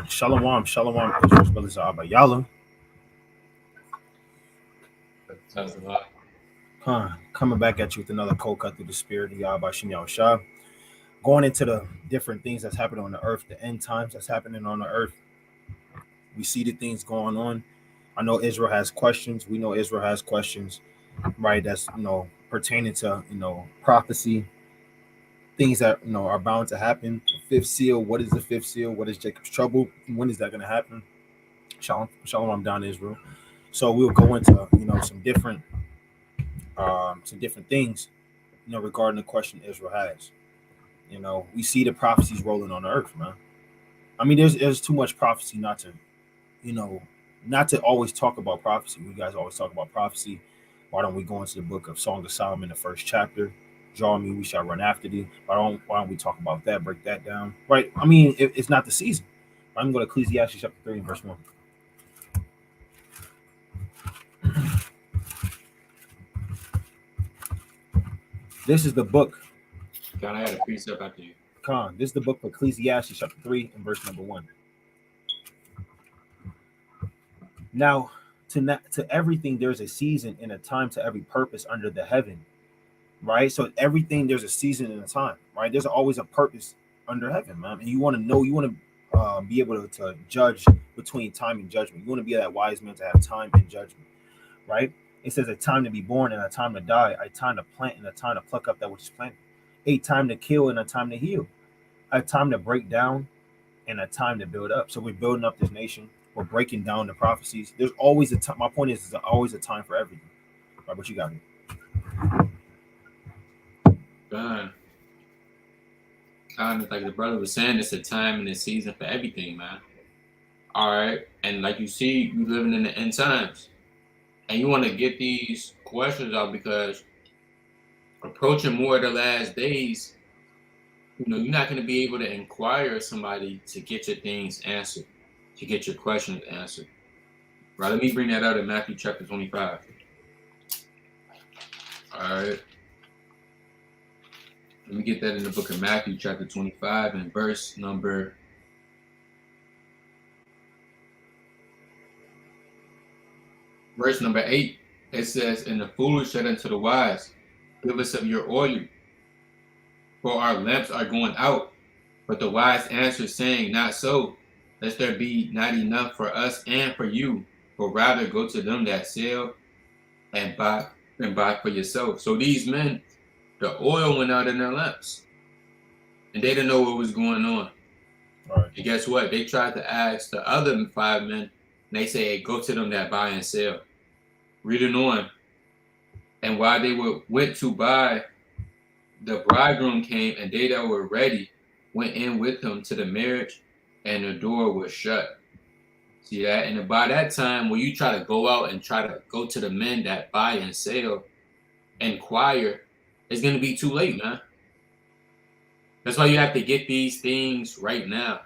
Shalom, shalom, Israel's brothers Abayala. Sounds a lot. Coming back at you with another cold cut through the spirit of Yahweh Shem Shah. Going into the different things that's happening on the earth, the end times that's happening on the earth. We see the things going on. I know Israel has questions. We know Israel has questions, right? That's pertaining to prophecy, things that are bound to happen. The fifth seal. What is the fifth seal? What is Jacob's trouble? When is that going to happen? Shalom, shalom down Israel. So we'll go into some different things regarding the question Israel has. We see the prophecies rolling on the earth, man. I mean, there's too much prophecy not to always talk about prophecy. You guys always talk about prophecy. Why don't we go into the book of Song of Solomon, the first chapter? Draw me, we shall run after thee. Why don't we talk about that? Break that down, right? I mean, it's not the season. I'm going to Ecclesiastes chapter 3 and verse 1. This is the book. God, I had a precept after you. This is the book of Ecclesiastes chapter 3 and verse number 1. Now, to everything, there's a season and a time to every purpose under the heaven, right? So everything, there's a season and a time, right? There's always a purpose under heaven, man. And you want to be able to judge between time and judgment. You want to be that wise man to have time and judgment, right? It says a time to be born and a time to die, a time to plant and a time to pluck up that which is planted, a time to kill and a time to heal, a time to break down and a time to build up. So we're building up this nation. We're breaking down the prophecies. There's always a time. My point is there's always a time for everything. Right, what you got here? Done. Like the brother was saying, it's a time and a season for everything, man. All right. And like you see, you living in the end times. And you want to get these questions out because approaching more of the last days, you're not going to be able to inquire somebody to get your things answered, to get your questions answered. Right, let me bring that out in Matthew chapter 25. All right. Let me get that in the book of Matthew chapter 25 and verse number 8. It says, "And the foolish said unto the wise, Give us of your oil, for our lamps are going out. But the wise answered, saying, Not so, lest there be not enough for us and for you, but rather go to them that sell and buy for yourself." So these men, the oil went out in their lamps, and they didn't know what was going on. Right. And guess what? They tried to ask the other 5 men, and they say, "Hey, go to them that buy and sell." Reading on, and while they went to buy, the bridegroom came, and they that were ready went in with him to the marriage, and the door was shut. See that? And by that time, when you try to go out and try to go to the men that buy and sell, inquire, it's going to be too late, man. That's why you have to get these things right now.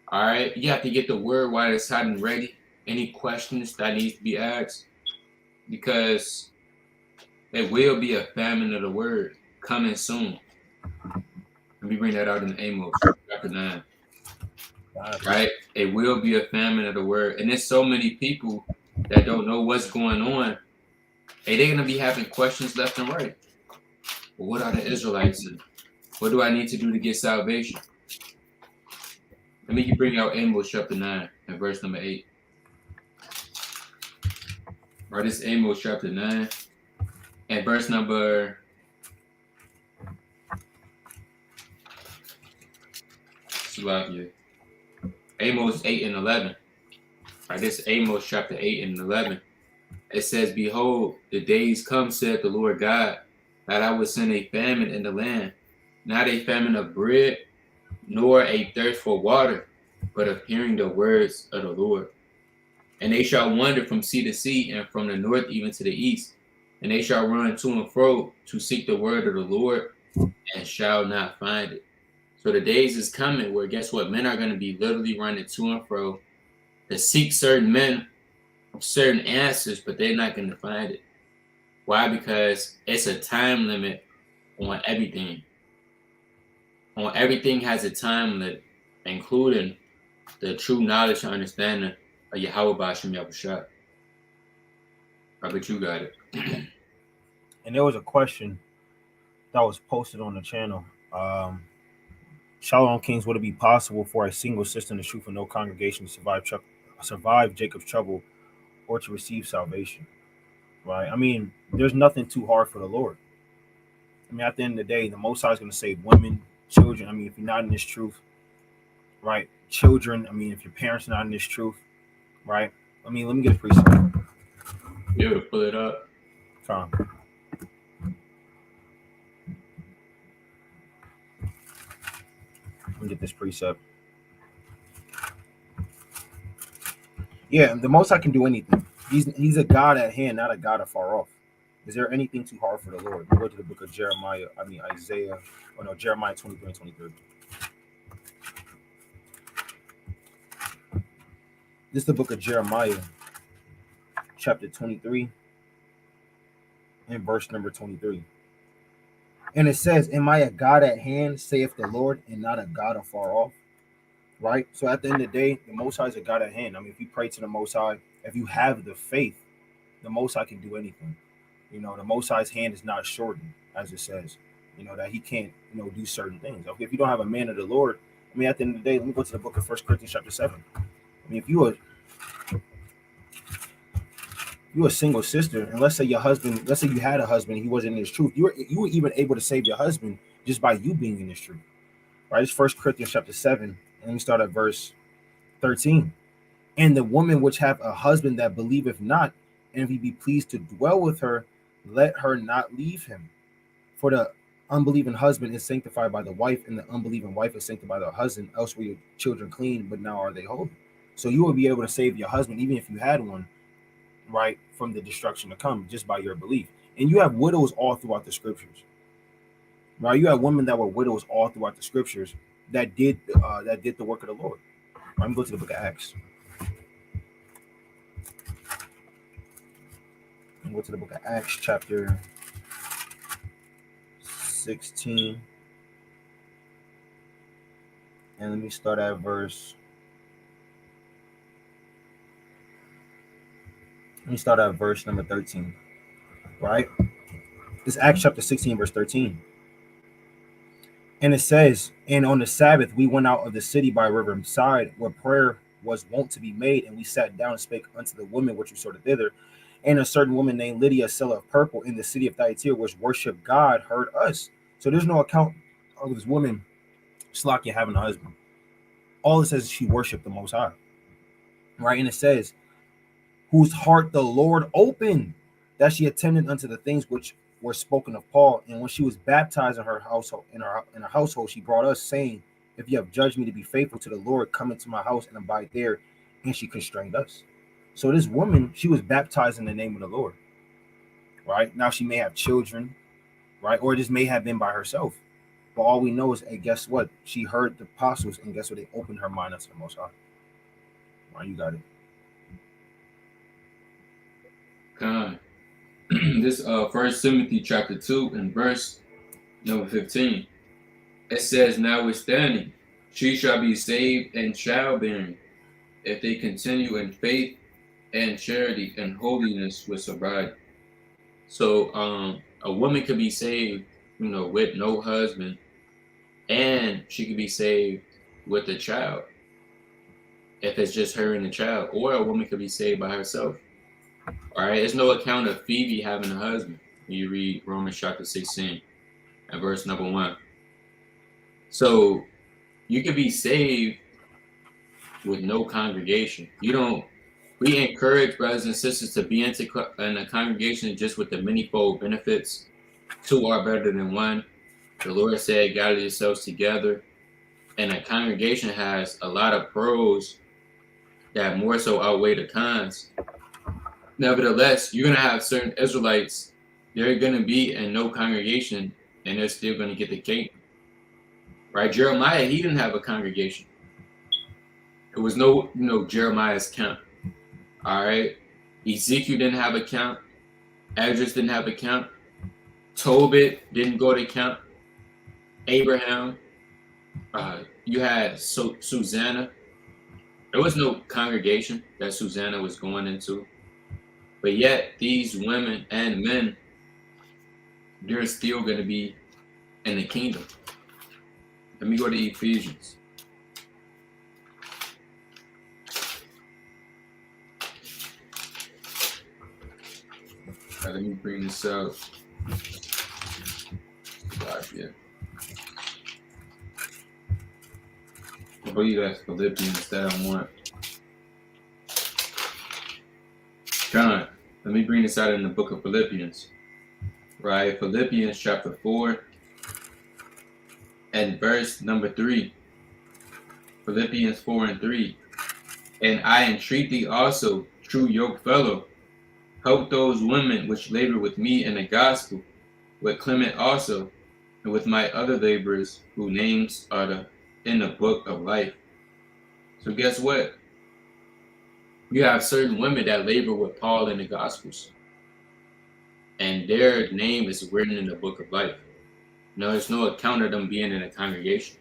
All right? You have to get the word while it's hot and ready. Any questions that needs to be asked, because there will be a famine of the word coming soon. Let me bring that out in Amos chapter 9. Right? It will be a famine of the word. And there's so many people that don't know what's going on. And they're going to be having questions left and right. Well, what are the Israelites? And what do I need to do to get salvation? Let me bring out Amos chapter 9 and verse number 8. Right, this is Amos chapter 9 and verse number 8 and 11. Right, this is Amos chapter 8 and 11. It says, "Behold, the days come, saith the Lord God, that I will send a famine in the land, not a famine of bread, nor a thirst for water, but of hearing the words of the Lord. And they shall wander from sea to sea, and from the north even to the east. And they shall run to and fro to seek the word of the Lord, and shall not find it." So the days is coming where, guess what? Men are going to be literally running to and fro to seek certain men, certain answers, but they're not going to find it. Why? Because it's a time limit on everything. On everything has a time limit, including the true knowledge and understanding of Yahweh Bashim Yahushua. I bet you got it. And there was a question that was posted on the channel. Shalom Kings, would it be possible for a single sister in the truth and no congregation to survive Jacob's trouble or to receive salvation? Right? I mean, there's nothing too hard for the Lord. I mean, at the end of the day, the Most High is going to save women, children. I mean, if you're not in this truth, right? Children. I mean, if your parents are not in this truth, right? I mean, let me get a precept. You able to pull it up? Fine. Let me get this precept. Yeah, the Most High can do anything. He's a God at hand, not a God afar off. Is there anything too hard for the Lord? Go to the book of Jeremiah. I mean Isaiah. Oh no, Jeremiah 23 and 23. This is the book of Jeremiah, chapter 23, and verse number 23. And it says, "Am I a God at hand, saith the Lord, and not a God afar off?" Right? So at the end of the day, the Most High is a God at hand. I mean, if you pray to the Most High, if you have the faith, the Most High can do anything. You know, the Most High's hand is not shortened, as it says. You know, that he can't, do certain things. Okay, if you don't have a man of the Lord, I mean, at the end of the day, let me go to the book of 1 Corinthians chapter 7. I mean, if you a single sister, and let's say your husband, let's say you had a husband, he wasn't in his truth, you were even able to save your husband just by you being in his truth. Right? It's 1 Corinthians chapter 7, and we start at verse 13. "And the woman which hath a husband that believeth not, and if he be pleased to dwell with her, let her not leave him. For the unbelieving husband is sanctified by the wife, and the unbelieving wife is sanctified by the husband. Else were your children clean, but now are they holy." So you will be able to save your husband, even if you had one, right, from the destruction to come, just by your belief. And you have widows all throughout the scriptures, right? You have women that were widows all throughout the scriptures that did the work of the Lord. I'm going to go to the book of Acts. I'm going to the book of Acts, chapter 16. And let me start at verse. Number 13. Right? It's Acts chapter 16, verse 13. And it says, "And on the Sabbath we went out of the city by a river side, where prayer was wont to be made, and we sat down and spake unto the women which resorted thither. And a certain woman named Lydia, a seller of purple in the city of Thyatira, which worshiped God, heard us." So there's no account of this woman, Slakia, having a husband. All it says is she worshiped the Most High. Right? And it says, "Whose heart the Lord opened, that she attended unto the things which were spoken of Paul. And when she was baptized in her household, she brought us, saying, If you have judged me to be faithful to the Lord, come into my house and abide there." And she constrained us. So this woman, she was baptized in the name of the Lord. Right? Now she may have children, right? Or this may have been by herself. But all we know is, hey, guess what? She heard the apostles, and guess what? They opened her mind unto the Most High. Right? You got it. Con. This 1 Timothy chapter 2 and verse number 15. It says, "Notwithstanding, she shall be saved and childbearing, if they continue in faith and charity and holiness with sobriety." So a woman could be saved, with no husband, and she could be saved with a child, if it's just her and the child, or a woman could be saved by herself. All right, there's no account of Phoebe having a husband when you read Romans chapter 16 and verse number 1. So you could be saved with no congregation. We encourage brothers and sisters to be in a congregation just with the manifold benefits. Two are better than one. The Lord said, "Gather yourselves together." And a congregation has a lot of pros that more so outweigh the cons. Nevertheless, you're going to have certain Israelites, they're going to be in no congregation, and they're still going to get the cake. Right? Jeremiah, he didn't have a congregation. It was no, Jeremiah's count. All right? Ezekiel didn't have a count. Esdras didn't have a count. Tobit didn't go to count. Abraham. You had Susanna. There was no congregation that Susanna was going into. But yet, these women and men, they're still going to be in the kingdom. Let me go to Ephesians. Let me bring this out. Yeah. I believe that's Philippians that I want. John, let me bring this out in the book of Philippians. Right? Philippians chapter 4 and verse number 3. Philippians 4 and 3. And I entreat thee also, true yoke fellow, help those women which labor with me in the gospel, with Clement also, and with my other laborers whose names are in the book of life. So guess what? You have certain women that labor with Paul in the Gospels, and their name is written in the book of life. No, there's no account of them being in a congregation,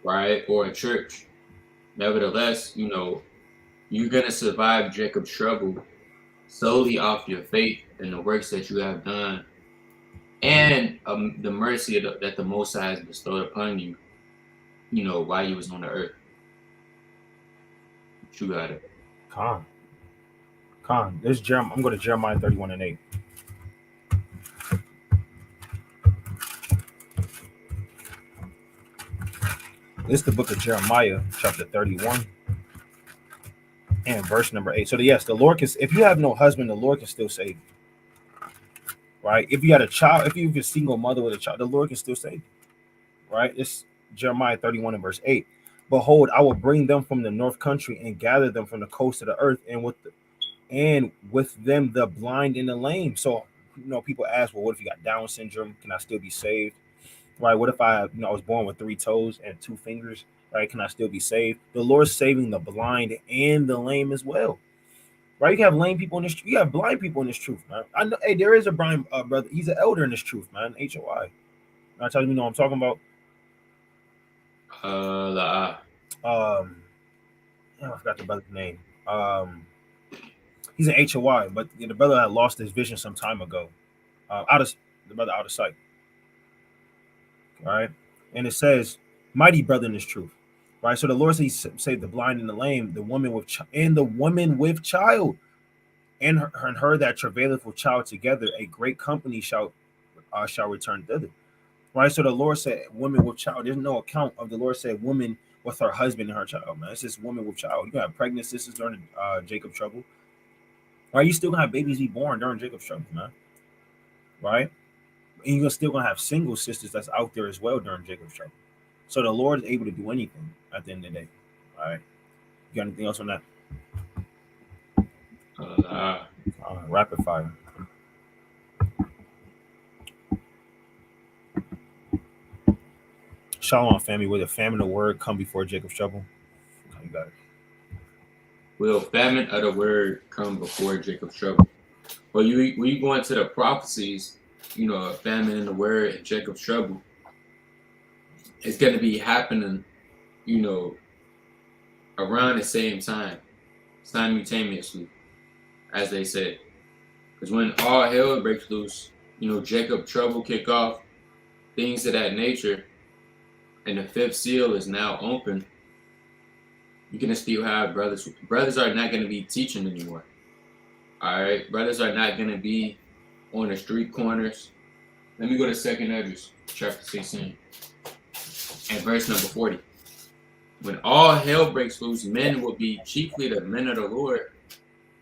right, or a church. Nevertheless, you know, you're going to survive Jacob's trouble solely off your faith and the works that you have done, and the mercy that the Most High has bestowed upon you, you know, while you was on the earth. You got it. Con. This I'm going to Jeremiah 31 and 8. This is the book of Jeremiah, chapter 31, and verse number 8. So yes, the Lord can. If you have no husband, the Lord can still save you. Right? If you got a child, if you're a single mother with a child, the Lord can still save you. Right? It's Jeremiah 31 and verse 8. Behold, I will bring them from the north country and gather them from the coast of the earth, and with them the blind and the lame. So, you know, people ask, well, what if you got Down syndrome? Can I still be saved? Right? What if I was born with 3 toes and 2 fingers? Right? Can I still be saved? The Lord's saving the blind and the lame as well. Right? You can have lame people in this. You have blind people in this truth, man. I know. Hey, there is a blind brother. He's an elder in this truth, man. HOI. I tell you know what I'm talking about. I forgot the brother's name. He's an HOI, but the brother had lost his vision some time ago. The brother out of sight. All right, and it says, "Mighty brother in this truth." Right, so the Lord says, "Save the blind and the lame, the woman with and the woman with child, and her that travaileth with child together. A great company shall return thither." Right, so the Lord said, "Woman with child." There's no account of the Lord said, "Woman with her husband and her child." Man, it's just woman with child. You gonna have pregnant sisters during Jacob's trouble. Right, you still gonna have babies be born during Jacob's trouble, man. Right, and you're still gonna have single sisters that's out there as well during Jacob's trouble. So the Lord is able to do anything at the end of the day. All right, you got anything else on that? Rapid fire. Shalom, family. Will the famine of the word come before Jacob's trouble? You got it. Will famine of the word come before Jacob's trouble? Well, when you go into the prophecies, you know, a famine in the word and Jacob's trouble, it's going to be happening, you know, around the same time, simultaneously, as they say. Because when all hell breaks loose, you know, Jacob's trouble kick off, things of that nature, and the 5th seal is now open, you're going to still have brothers. Brothers are not going to be teaching anymore. All right? Brothers are not going to be on the street corners. Let me go to 2nd Esdras, chapter 16, and verse number 40. When all hell breaks loose, men will be chiefly the men of the Lord.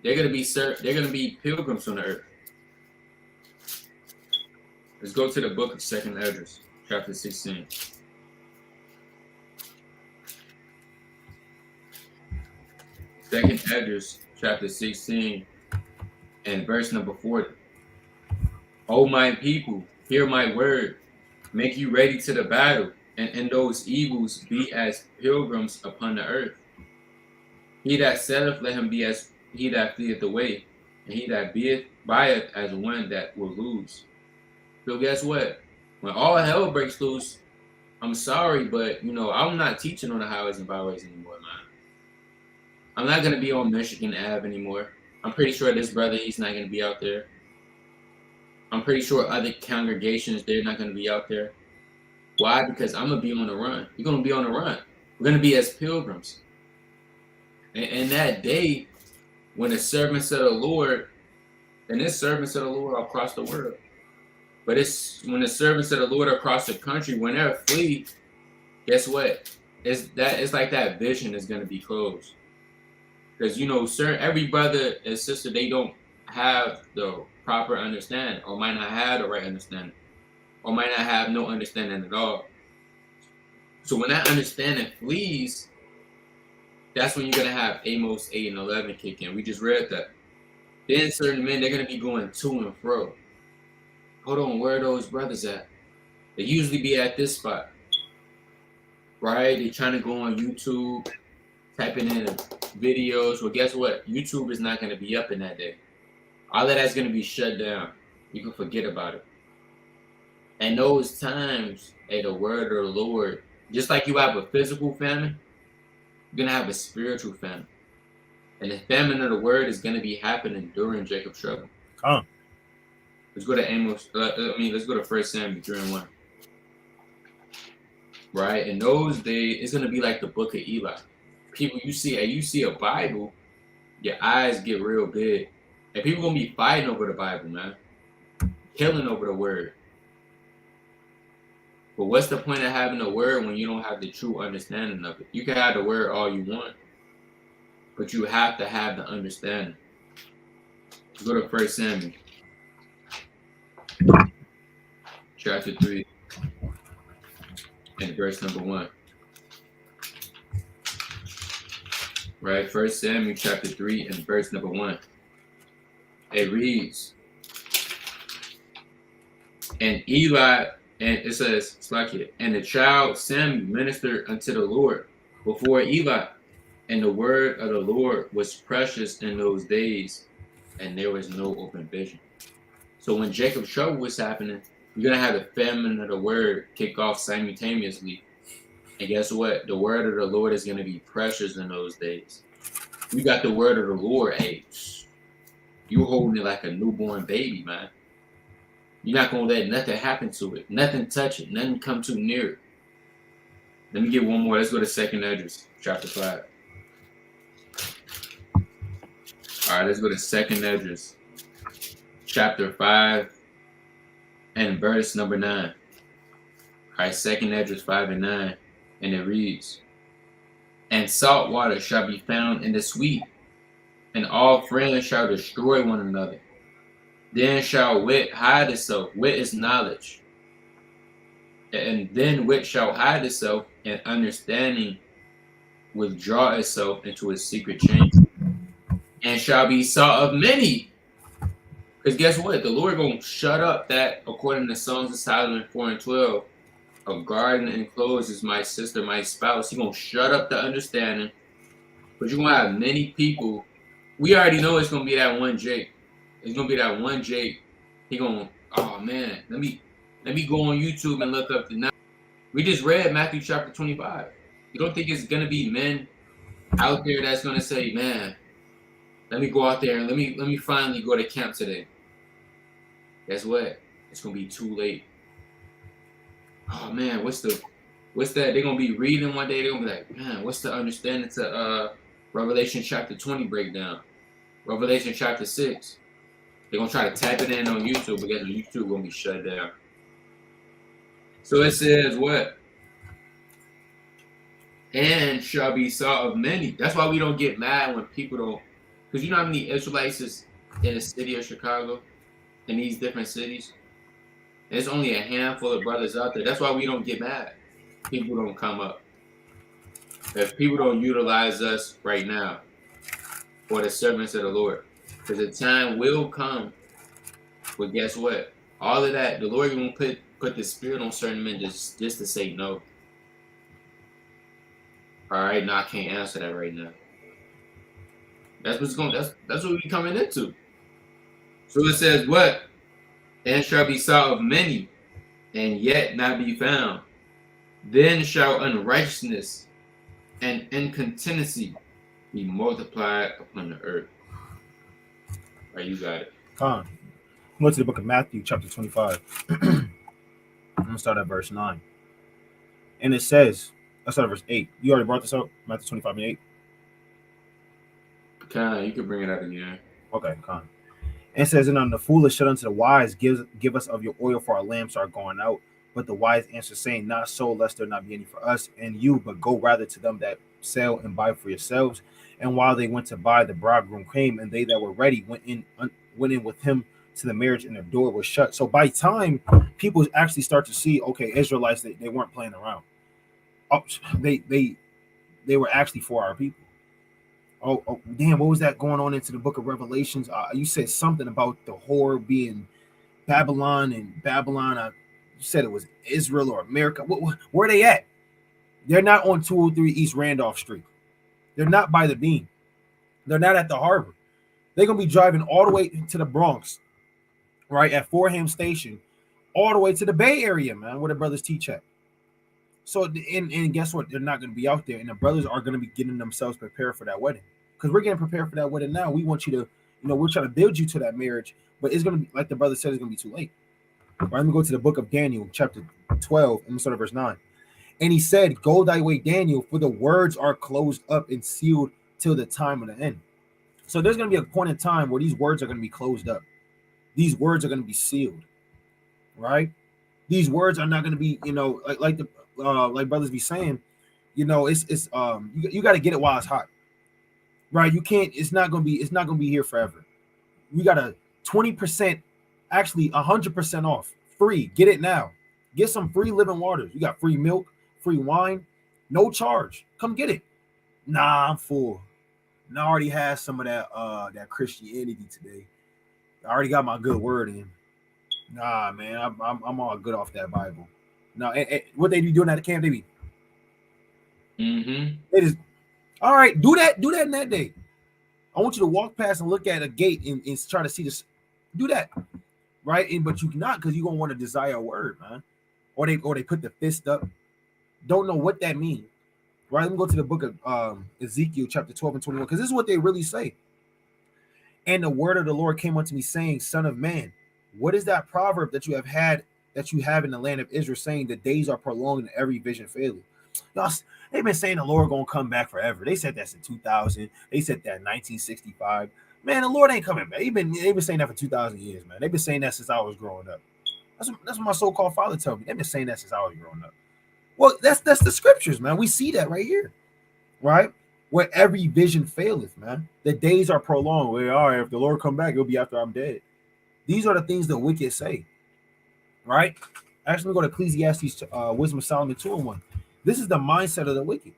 They're going to be pilgrims on the earth. Let's go to the book of 2nd Esdras, chapter 16. Second Esdras, chapter 16, and verse number 40. O my people, hear my word. Make you ready to the battle, and in those evils be as pilgrims upon the earth. He that saileth, let him be as he that fleeth away, and he that buyeth as one that will lose. So guess what? When all hell breaks loose, I'm sorry, but I'm not teaching on the highways and byways anymore, man. I'm not gonna be on Michigan Ave anymore. I'm pretty sure this brother, he's not gonna be out there. I'm pretty sure other congregations, they're not gonna be out there. Why? Because I'm gonna be on the run. You're gonna be on the run. We're gonna be as pilgrims. And that day, when the servants of the Lord, and there's servants of the Lord across the world, but it's when the servants of the Lord across the country, when they're flee, guess what? It's like that vision is gonna be closed. Because every brother and sister, they don't have the proper understanding, or might not have the right understanding, or might not have no understanding at all. So when that understanding flees, that's when you're gonna have Amos 8 and 11 kick in. We just read that. Then certain men, they're gonna be going to and fro. Hold on, where are those brothers at? They usually be at this spot, right? They trying to go on YouTube, typing in videos. Well, guess what? YouTube is not gonna be up in that day. All of that's gonna be shut down. You can forget about it. And those times, the word of the Lord, just like you have a physical famine, you're gonna have a spiritual famine. And the famine of the word is gonna be happening during Jacob's trouble. Let's go to let's go to 1 Samuel 3:1. Right? In those days, it's gonna be like the book of Eli. People, you see a Bible, your eyes get real big. And people gonna be fighting over the Bible, man. Killing over the word. But what's the point of having the word when you don't have the true understanding of it? You can have the word all you want, but you have to have the understanding. Let's go to 1 Samuel chapter 3 and verse number 1. Right? 1 Samuel chapter 3 and verse number 1. It reads, and Eli, and it says, it's like it, and the child Samuel ministered unto the Lord before Eli, and the word of the Lord was precious in those days, and there was no open vision. So when Jacob's trouble was happening, you're going to have the famine of the word kick off simultaneously. And guess what? The word of the Lord is going to be precious in those days. You got the word of the Lord, hey, you holding it like a newborn baby, man. You're not going to let nothing happen to it. Nothing touch it. Nothing come too near it. Let me get one more. Let's go to 2 Esdras, chapter 5. All right, let's go to 2 Esdras, chapter 5, and verse number 9. All right, 2 Esdras 5 and 9. And it reads, and salt water shall be found in the sweet, and all friends shall destroy one another. Then shall wit hide itself. Wit is knowledge. And then wit shall hide itself, and understanding withdraw itself into a secret chamber, and shall be sought of many. Because guess what? The Lord gonna shut up that, according to Songs of Solomon 4 and 12, a garden enclosed is my sister, my spouse. He gonna shut up the understanding. But you're gonna have many people. We already know it's gonna be that one Jake. It's gonna be that one Jake. He gonna, oh man, let me go on YouTube and look up the now. We just read Matthew chapter 25. You don't think it's gonna be men out there that's gonna say, man, let me go out there and let me finally go to camp today. Guess what? It's gonna be too late. Oh man, what's that? They're gonna be reading one day. They're gonna be like, man, what's the understanding to Revelation chapter 20 breakdown? Revelation chapter 6. They're gonna try to type it in on YouTube, because YouTube gonna be shut down. So it says what? And shall be sought of many. That's why we don't get mad when people don't, because you know how many Israelites is in the city of Chicago, in these different cities. There's only a handful of brothers out there. That's why we don't get mad. People don't come up. If people don't utilize us right now, or the servants of the Lord, because the time will come. But guess what? All of that, the Lord won't put the spirit on certain men just to say no. All right, no, I can't answer that right now. That's what's going. That's what we coming into. So it says what? And shall be sought of many, and yet not be found. Then shall unrighteousness and incontinency be multiplied upon the earth. Right, you got it. Con. Go to the book of Matthew, chapter 25. I'm gonna start at verse 9. And it says, let's start at verse 8. You already brought this up, Matthew 25 and 8. Kind, you can bring it out again. Okay, con. And it says, and on the foolish said unto the wise, give us of your oil, for our lamps are going out. But the wise answer, saying, not so, lest there not be any for us and you, but go rather to them that sell and buy for yourselves. And while they went to buy, the bridegroom came, and they that were ready went in with him to the marriage, and the door was shut. So by time people actually start to see, okay, Israelites, they weren't playing around. Oh, they were actually for our people. Oh, damn, what was that going on into the book of Revelations? You said something about the whore being Babylon, and Babylon, you said it was Israel or America. Where are they at? They're not on 203 East Randolph Street. They're not by the Beam. They're not at the harbor. They're going to be driving all the way to the Bronx, right, at Fordham Station, all the way to the Bay Area, man, where the brothers teach at. So, and guess what? They're not going to be out there, and the brothers are going to be getting themselves prepared for that wedding, because we're getting prepared for that wedding now. We want you to, we're trying to build you to that marriage, but it's going to be, like the brother said, it's going to be too late. Right, let me go to the book of Daniel, chapter 12, and start at verse 9. And he said, go thy way, Daniel, for the words are closed up and sealed till the time of the end. So there's going to be a point in time where these words are going to be closed up. These words are going to be sealed, right? These words are not going to be, like brothers be saying, you got to get it while it's hot, right? You can't. It's not going to be here forever. We got a 20%, actually 100% off, free. Get it now. Get some free living waters. You got free milk, free wine, no charge. Come get it. Nah, I'm full. And I already had some of that Christianity today. I already got my good word in. Nah, man, I'm all good off that Bible. Now, what they be doing at the camp, they be. It is all right. Do that in that day. I want you to walk past and look at a gate and try to see this. Do that, right? But you cannot, because you're gonna want to desire a word, man. Or they put the fist up. Don't know what that means. Right? Let me go to the book of Ezekiel, chapter 12 and 21, because this is what they really say. And the word of the Lord came unto me, saying, Son of man, what is that proverb that you have in the land of Israel, saying the days are prolonged and every vision faileth? Y'all, they've been saying the Lord gonna come back forever. They said that's in 2000. They said that in 1965. Man, the Lord ain't coming back. They've been saying that for 2,000 years, man. They've been saying that since I was growing up. That's what my so-called father told me. They've been saying that since I was growing up. Well, that's the scriptures, man. We see that right here, right? Where every vision faileth, man. The days are prolonged. Where, all right, if the Lord come back, it'll be after I'm dead. These are the things the wicked say, right? Actually, go to Ecclesiastes, Wisdom of Solomon 2:1. This is the mindset of the wicked.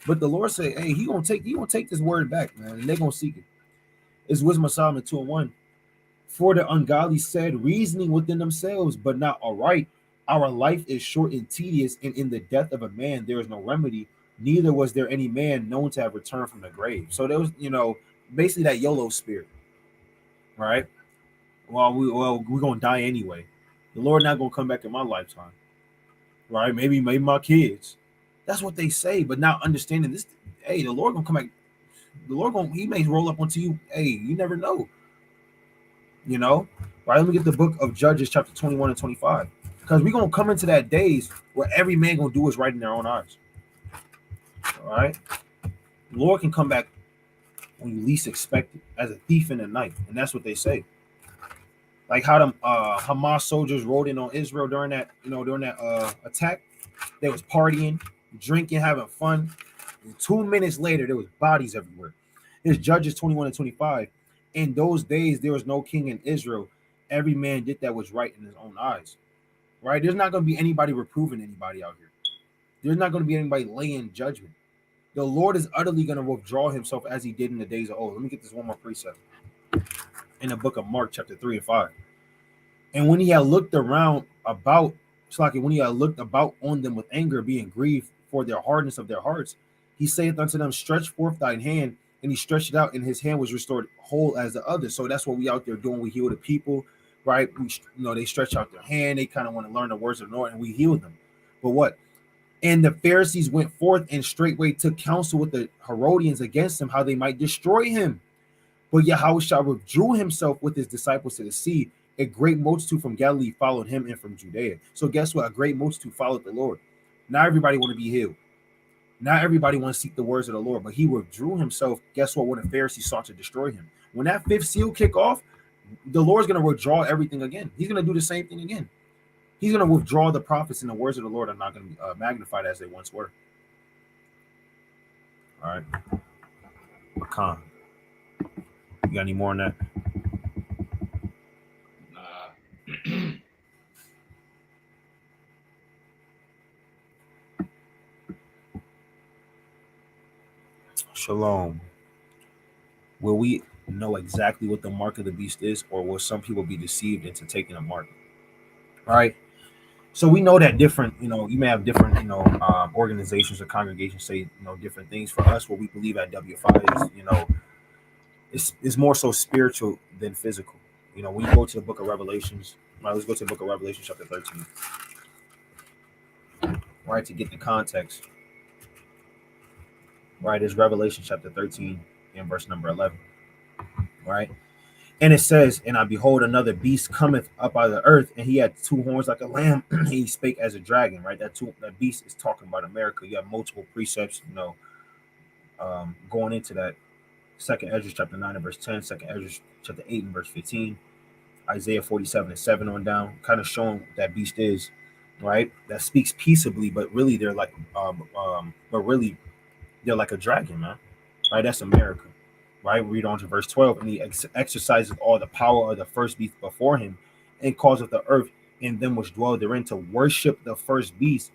But the Lord say, hey, he gonna take this word back, man, and they're gonna seek it. It's Wisdom of Solomon 2:1. For the ungodly said, reasoning within themselves, but not aright. Our life is short and tedious, and in the death of a man there is no remedy. Neither was there any man known to have returned from the grave. So there was, basically that YOLO spirit, right? Well, we're gonna die anyway. The Lord not gonna come back in my lifetime, right? Maybe my kids. That's what they say, but not understanding this. Hey, the Lord gonna come back. The Lord he may roll up onto you. Hey, you never know. Right? Let me get the book of Judges, chapter 21 and 25. Because we're going to come into that days where every man going to do what's right in their own eyes. All right? The Lord can come back when you least expect it, as a thief in the night. And that's what they say. Like how the Hamas soldiers rode in on Israel during that attack. They was partying, drinking, having fun. And 2 minutes later, there was bodies everywhere. It's Judges 21 and 25. In those days, there was no king in Israel. Every man did that was right in his own eyes. Right? There's not going to be anybody reproving anybody out here. There's not going to be anybody laying judgment. The Lord is utterly going to withdraw himself as he did in the days of old. Let me get this one more precept. In the book of Mark, chapter 3 and 5. And when he had looked around about, it's like when he had looked about on them with anger, being grieved for their hardness of their hearts, he saith unto them, stretch forth thine hand. and he stretched it out, and his hand was restored whole as the other. So that's what we out there doing. We heal the people, right? They stretch out their hand. They kind of want to learn the words of the Lord, and we heal them. But what? And the Pharisees went forth and straightway took counsel with the Herodians against him, how they might destroy him. But Yahushua withdrew himself with his disciples to the sea. A great multitude from Galilee followed him, and from Judea. So guess what? A great multitude followed the Lord. Not everybody want to be healed. Not everybody want to seek the words of the Lord, but he withdrew himself. Guess what? When the Pharisees sought to destroy him. When that fifth seal kick off, the Lord's going to withdraw everything again. He's going to do the same thing again. He's going to withdraw the prophets, and the words of the Lord are not going to be magnified as they once were. All right. Khan, you got any more on that? Shalom. Will we know exactly what the mark of the beast is, or will some people be deceived into taking a mark? All right. So we know that different, you may have different, organizations or congregations say, different things. For us, what we believe at W5 is, it's more so spiritual than physical. When you go to the book of Revelations, right, let's go to the book of Revelation chapter 13, right, to get the context. Right, it's Revelation chapter 13 and verse number 11, right? And it says, and I behold another beast cometh up out of the earth, and he had two horns like a lamb. He spake as a dragon, right? That beast is talking about America. You have multiple precepts, going into that. Second Ezra chapter 9 and verse 10, Second Ezra chapter 8 and verse 15, Isaiah 47 and 7 on down, kind of showing what that beast is, right? That speaks peaceably, but really they're like, they're like a dragon, man. Right? That's America. Right? Read on to verse 12. And he exercises all the power of the first beast before him, and causeth the earth and them which dwell therein to worship the first beast,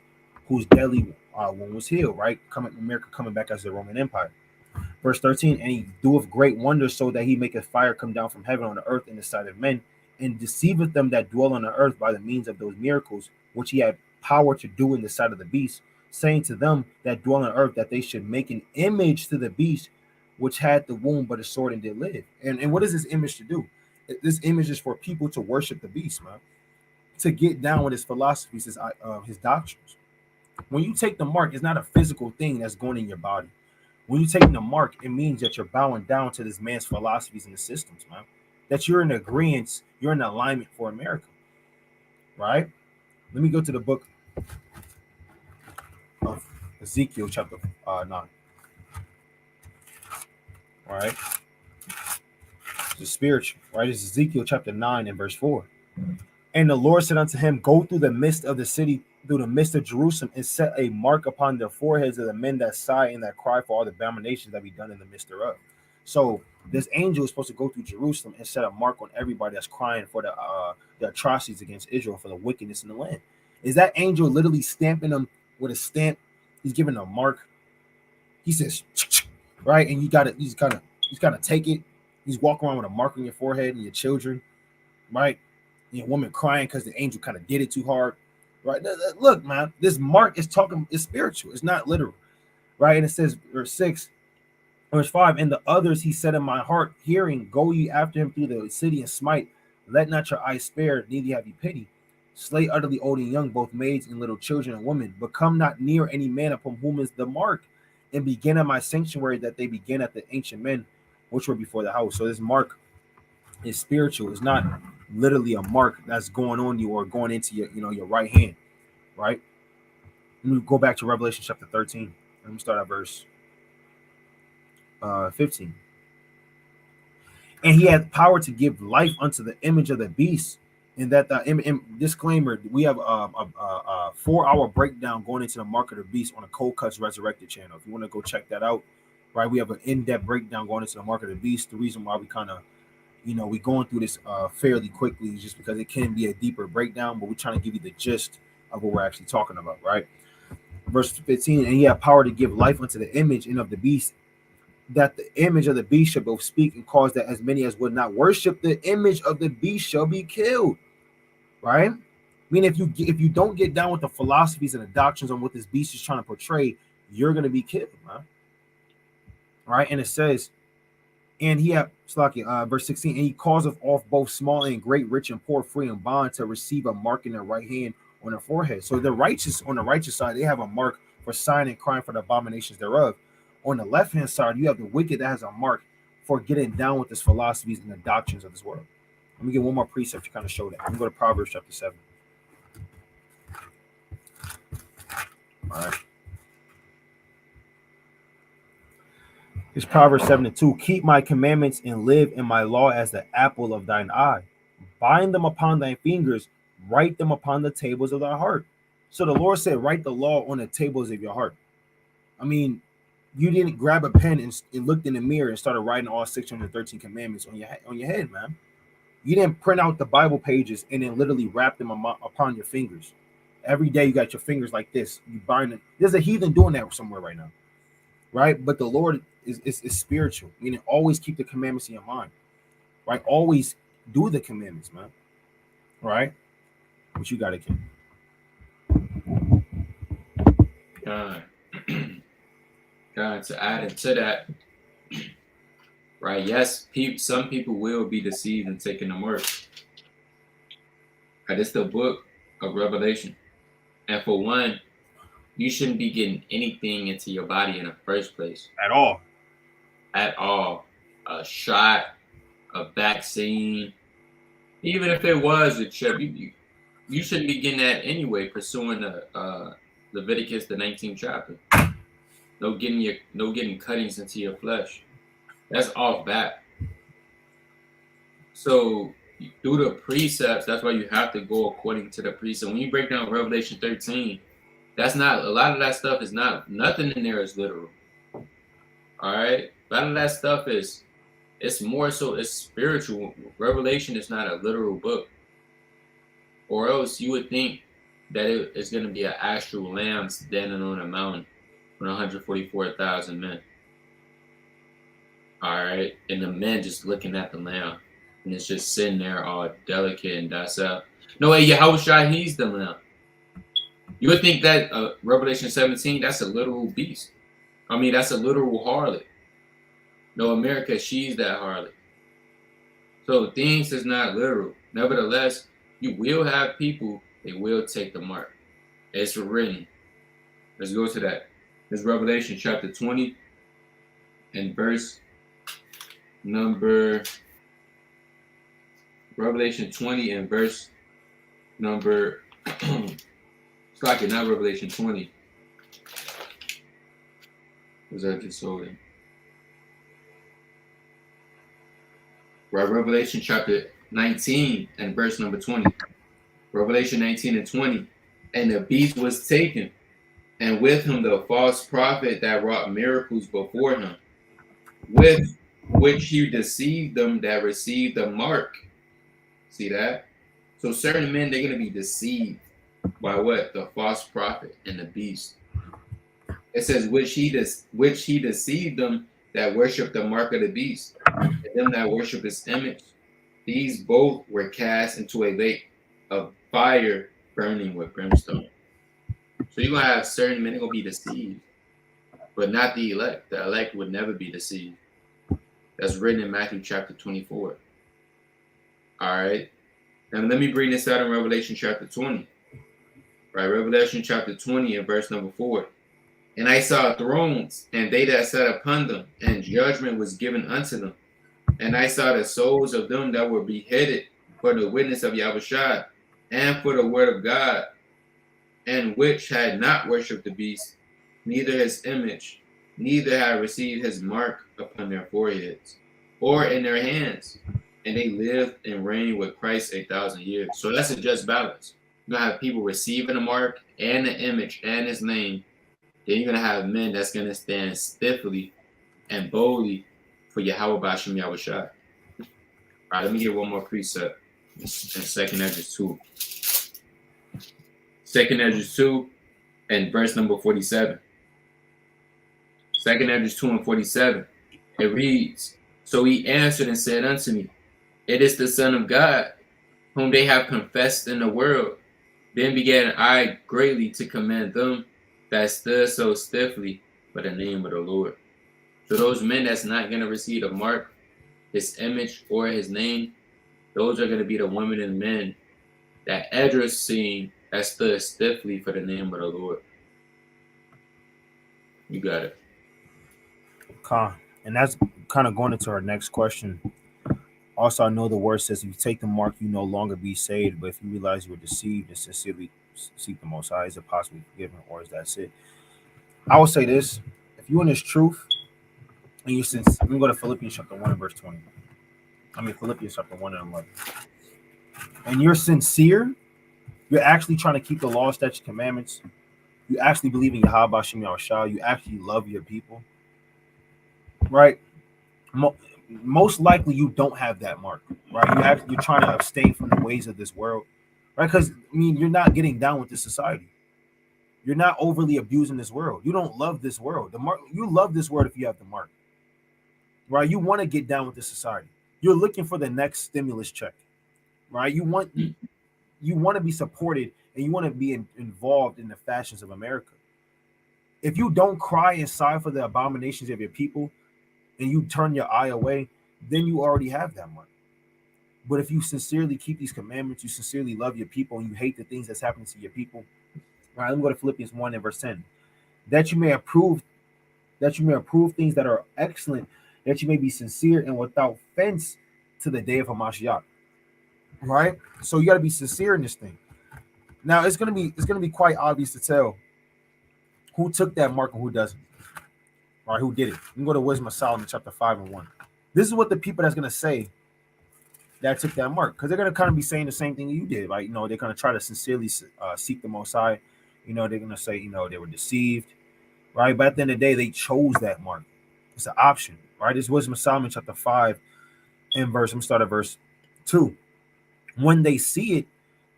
whose deadly one was healed. Right? America coming back as the Roman Empire. Verse 13. And he doeth great wonders, so that he maketh fire come down from heaven on the earth in the sight of men, and deceiveth them that dwell on the earth by the means of those miracles which he had power to do in the sight of the beast, saying to them that dwell on earth that they should make an image to the beast which had the wound but a sword and did live. And what is this image to do? This image is for people to worship the beast, man, to get down with his philosophies, his doctrines. When you take the mark, it's not a physical thing that's going in your body. When you take the mark, it means that you're bowing down to this man's philosophies and the systems, man. That you're in agreement, you're in alignment for America, right? Let me go to the book of Ezekiel chapter 9. All right. It's spiritual, right? It's Ezekiel chapter 9 and verse 4. And the Lord said unto him, go through the midst of the city, through the midst of Jerusalem, and set a mark upon the foreheads of the men that sigh and that cry for all the abominations that be done in the midst thereof. So this angel is supposed to go through Jerusalem and set a mark on everybody that's crying for the atrocities against Israel, for the wickedness in the land. Is that angel literally stamping them with a stamp? He's giving a mark. He says, right, and he's gotta take it. He's walking around with a mark on your forehead and your children, right? And your woman crying because the angel kind of did it too hard, right? Look, man, this mark is spiritual. It's not literal, right? And it says, verse 6, verse 5, and the others he said in my heart, hearing, go ye after him through the city and smite. Let not your eyes spare, neither have ye pity. Slay utterly old and young, both maids and little children and women, but come not near any man upon whom is the mark, and begin at my sanctuary, that they begin at the ancient men which were before the house. So this mark is spiritual. It's not literally a mark that's going on you or going into your right hand, right? Let me go back to Revelation chapter 13. Let me start at verse 15. And he had power to give life unto the image of the beast. And that disclaimer, we have a 4-hour breakdown going into the mark of the beast on the Cold Cuts Resurrected channel. If you want to go check that out, right? We have an in-depth breakdown going into the mark of the beast. The reason why we kind of, we going through this fairly quickly is just because it can be a deeper breakdown, but we're trying to give you the gist of what we're actually talking about, right? Verse 15, and he had power to give life unto the image and of the beast, that the image of the beast shall both speak and cause that as many as would not worship the image of the beast shall be killed, right? I mean, if you don't get down with the philosophies and the doctrines on what this beast is trying to portray, you're going to be killed, man. Right? And it says, And he had verse 16, and he causeth off both small and great, rich and poor, free and bond, to receive a mark in their right hand on their forehead. So the righteous, on the righteous side, they have a mark for sign and crime for the abominations thereof. On the left hand side, you have the wicked that has a mark for getting down with his philosophies and the doctrines of this world. Let me get one more precept to kind of show that. I'm going to go to Proverbs chapter 7. All right. It's Proverbs 7:2. Keep my commandments and live in my law as the apple of thine eye. Bind them upon thy fingers, write them upon the tables of thy heart. So the Lord said, write the law on the tables of your heart. I mean, you didn't grab a pen and looked in the mirror and started writing all 613 commandments on your head, man. You didn't print out the Bible pages and then literally wrap them upon your fingers. Every day you got your fingers like this. You bind them. There's a heathen doing that somewhere right now, right? But the Lord is spiritual, meaning always keep the commandments in your mind, right? Always do the commandments, man. Right? What you got, King? God, to add into that, right? Yes, some people will be deceived and taken the mark. Right, it's the book of Revelation, and for one, you shouldn't be getting anything into your body in the first place. At all. At all. A shot, a vaccine, even if it was a chip, you shouldn't be getting that anyway, pursuing the Leviticus, the 19th chapter. No getting cuttings into your flesh. That's off back. So through the precepts, that's why you have to go according to the precept. When you break down Revelation 13, that's not, a lot of that stuff is not, nothing in there is literal. All right? A lot of that stuff is, it's more so, it's spiritual. Revelation is not a literal book. Or else you would think that it's going to be an astral lamb standing on a mountain with 144,000 men. All right? And the men just looking at the lamb. And it's just sitting there all delicate and docile. No way, Yahushua, he's the lamb. You would think that Revelation 17, that's a literal beast. I mean, that's a literal harlot. No, America, she's that harlot. So things is not literal. Nevertheless, you will have people, they will take the mark. It's written. Let's go to that. It's Revelation chapter 20 and verse number, Revelation 20 and verse number, it's like it, not Revelation 20. Was that just holding? Right, Revelation chapter 19 and verse number 20. Revelation 19 and 20. And the beast was taken, and with him the false prophet that wrought miracles before him, with which he deceived them that received the mark. See that? So certain men, they're going to be deceived by what? The false prophet and the beast. It says, which he deceived them that worship the mark of the beast, and them that worship his image. These both were cast into a lake of fire burning with brimstone. So you're going to have certain men going to be deceived, but not the elect. The elect would never be deceived. That's written in Matthew chapter 24. All right. Now let me bring this out in Revelation chapter 20. Right, Revelation chapter 20 and verse number 4. And I saw thrones, and they that sat upon them, and judgment was given unto them. And I saw the souls of them that were beheaded for the witness of Yahushua, and for the word of God, and which had not worshipped the beast, neither his image, neither had received his mark upon their foreheads, or in their hands. And they lived and reigned with Christ 1,000 years. So that's a just balance. You're going to have people receiving the mark and the image and his name. Then you're going to have men that's going to stand stiffly and boldly for Yahweh Bashem Yahushua. All right, let me get one more precept in 2nd Esdras 2. 2nd Esdras 2 and verse number 47. 2nd Esdras 2 and 47. It reads, So he answered and said unto me, It is the Son of God, whom they have confessed in the world. Then began I greatly to commend them that stood so stiffly for the name of the Lord. So those men that's not going to receive the mark, his image, or his name, those are going to be the women and men that Edris seen that stood stiffly for the name of the Lord. You got it. And that's kind of going into our next question. Also, I know the word says, if you take the mark, you no longer be saved. But if you realize you were deceived and sincerely seek the Most High, is it possibly forgiven, or is that it? I will say this: if you in this truth, and you since I'm going to go to Philippians chapter 1 and verse 20. Philippians chapter 1 and 11. And you're sincere, you're actually trying to keep the law, statutes, commandments. You actually believe in Yahweh Hashem Yahushua. You actually love your people, right? Most likely you don't have that mark, right? You're trying to abstain from the ways of this world, right? Because you're not getting down with this society. You're not overly abusing this world. You don't love this world. The mark, you love this world if you have the mark, right? You want to get down with this society. You're looking for the next stimulus check, right? You want to be supported, and you want to be involved in the fashions of America. If you don't cry and sigh for the abominations of your people, and you turn your eye away, then you already have that mark. But if you sincerely keep these commandments, you sincerely love your people, and you hate the things that's happening to your people. All right, let me go to Philippians 1 and verse 10. That you may approve things that are excellent, that you may be sincere and without offense to the day of Hamashiach. Right? So you got to be sincere in this thing. Now it's gonna be quite obvious to tell who took that mark and who doesn't. All right, who did it? You can go to Wisdom of Solomon, chapter 5 and 1. This is what the people that's gonna say that took that mark, because they're gonna kind of be saying the same thing you did, right? They're gonna try to sincerely seek the Most High. They're gonna say, they were deceived, right? But at the end of the day, they chose that mark. It's an option, right? It's Wisdom of Solomon, chapter 5 and verse. I'm gonna start at verse 2. When they see it,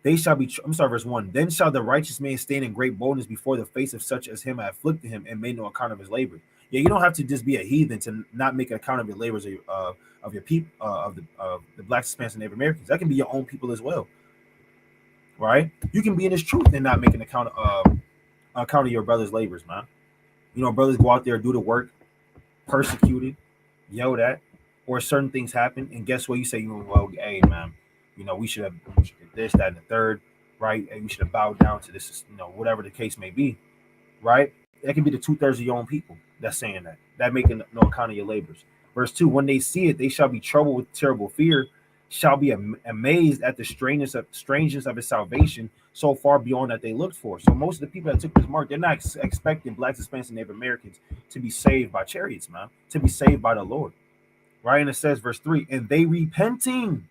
they shall be. I'm sorry, verse 1. Then shall the righteous man stand in great boldness before the face of such as him that afflicted him and made no account of his labor. Yeah, you don't have to just be a heathen to not make an account of your labors of your people, of the Black, Hispanics, and Native Americans. That can be your own people as well, right? You can be in this truth and not make an account of your brother's labors, man. Brothers go out there, do the work, persecuted, yelled at, or certain things happen, and guess what? You say, well, hey, man, we should have this, that, and the third, right? And we should have bowed down to this, whatever the case may be, right? That can be the 2/3 of your own people that's saying that making no account of your labors. Verse 2, when they see it, they shall be troubled with terrible fear, shall be amazed at the strangeness of his salvation, so far beyond that they looked for. So most of the people that took this mark, they're not expecting Blacks, Hispanics, and Native Americans to be saved by chariots, man, to be saved by the Lord, right? And it says, verse 3, and they repenting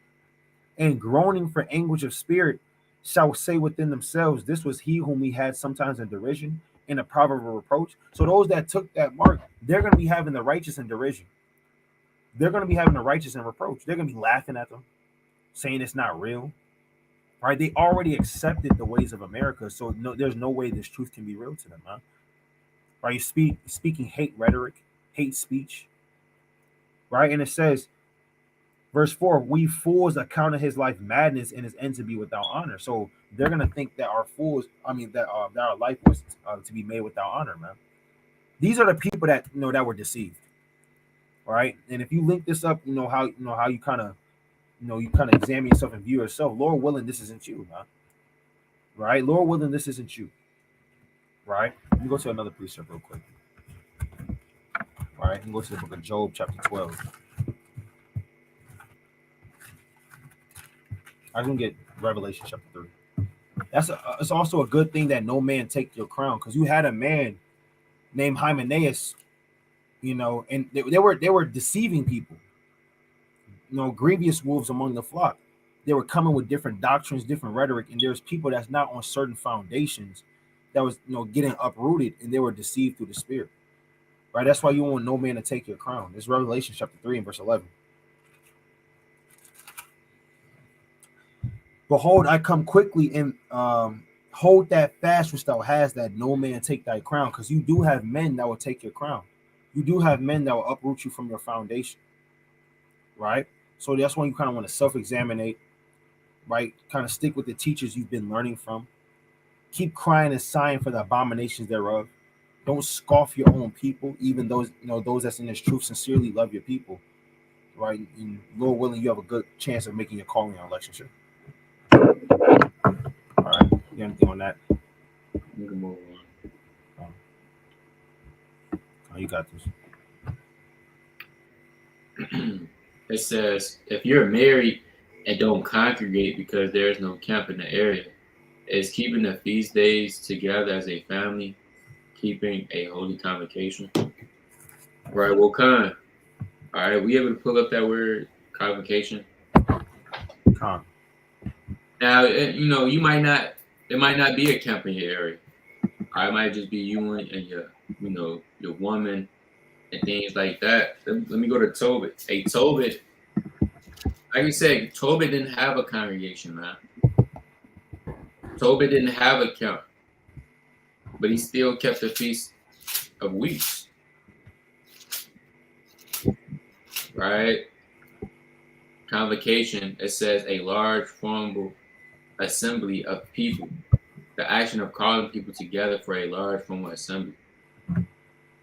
and groaning for anguish of spirit shall say within themselves, this was he whom we had sometimes in derision, in a proverb of reproach. So those that took that mark, they're going to be having the righteous in derision. They're going to be having the righteous in reproach. They're going to be laughing at them, saying it's not real, right? They already accepted the ways of America, so there's no way this truth can be real to them, huh? Right? You're speaking hate rhetoric, hate speech, right? And it says, verse 4, we fools account of his life madness and his end to be without honor. So they're going to think that that our life was to be made without honor, man. These are the people that that were deceived. All right. And if you link this up, how you kind of examine yourself and view yourself. Lord willing, this isn't you, man. Right? Lord willing, this isn't you. Right? Let me go to another precept real quick. All right, you can go to the book of Job, chapter 12. I can get Revelation chapter 3. It's also a good thing that no man take your crown, because you had a man named Hymenaeus, and they were deceiving people, grievous wolves among the flock. They were coming with different doctrines, different rhetoric, and there's people that's not on certain foundations that was getting uprooted, and they were deceived through the spirit. Right? That's why you want no man to take your crown. It's Revelation chapter 3 and verse 11. Behold, I come quickly, and hold that fast which thou hast, that no man take thy crown. Because you do have men that will take your crown. You do have men that will uproot you from your foundation. Right? So that's why you kind of want to self-examine, right? Kind of stick with the teachers you've been learning from. Keep crying and sighing for the abominations thereof. Don't scoff your own people, even those, those that's in this truth sincerely love your people. right? And Lord willing, you have a good chance of making your calling on election. All right, you got anything on that? We can move Um, you got this. on. It says, if you're married and don't congregate because there is no camp in the area, is keeping the feast days together as a family, keeping a holy convocation? Right, well, Khan. All right, we able to pull up that word convocation? Con. Now, you might not. It might not be a camp in your area. It might just be you and your woman and things like that. Let me go to Tobit. Hey, Tobit, like you said, Tobit didn't have a congregation, man. Tobit didn't have a camp, but he still kept the feast of weeks, right? Convocation. It says a large formal assembly of people. The action of calling people together for a large formal assembly.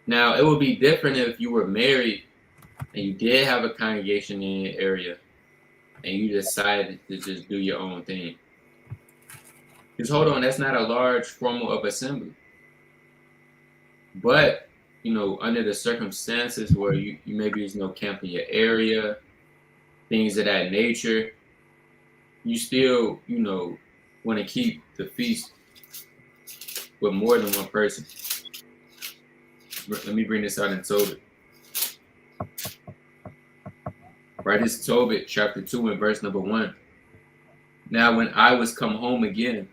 Now, it would be different if you were married and you did have a congregation in your area and you decided to just do your own thing. Because hold on, that's not a large formal of assembly. But, under the circumstances where you maybe there's no camp in your area, things of that nature, you still, want to keep the feast with more than one person. Let me bring this out in Tobit. Right, it's Tobit chapter 2 and verse number 1. Now when I was come home again,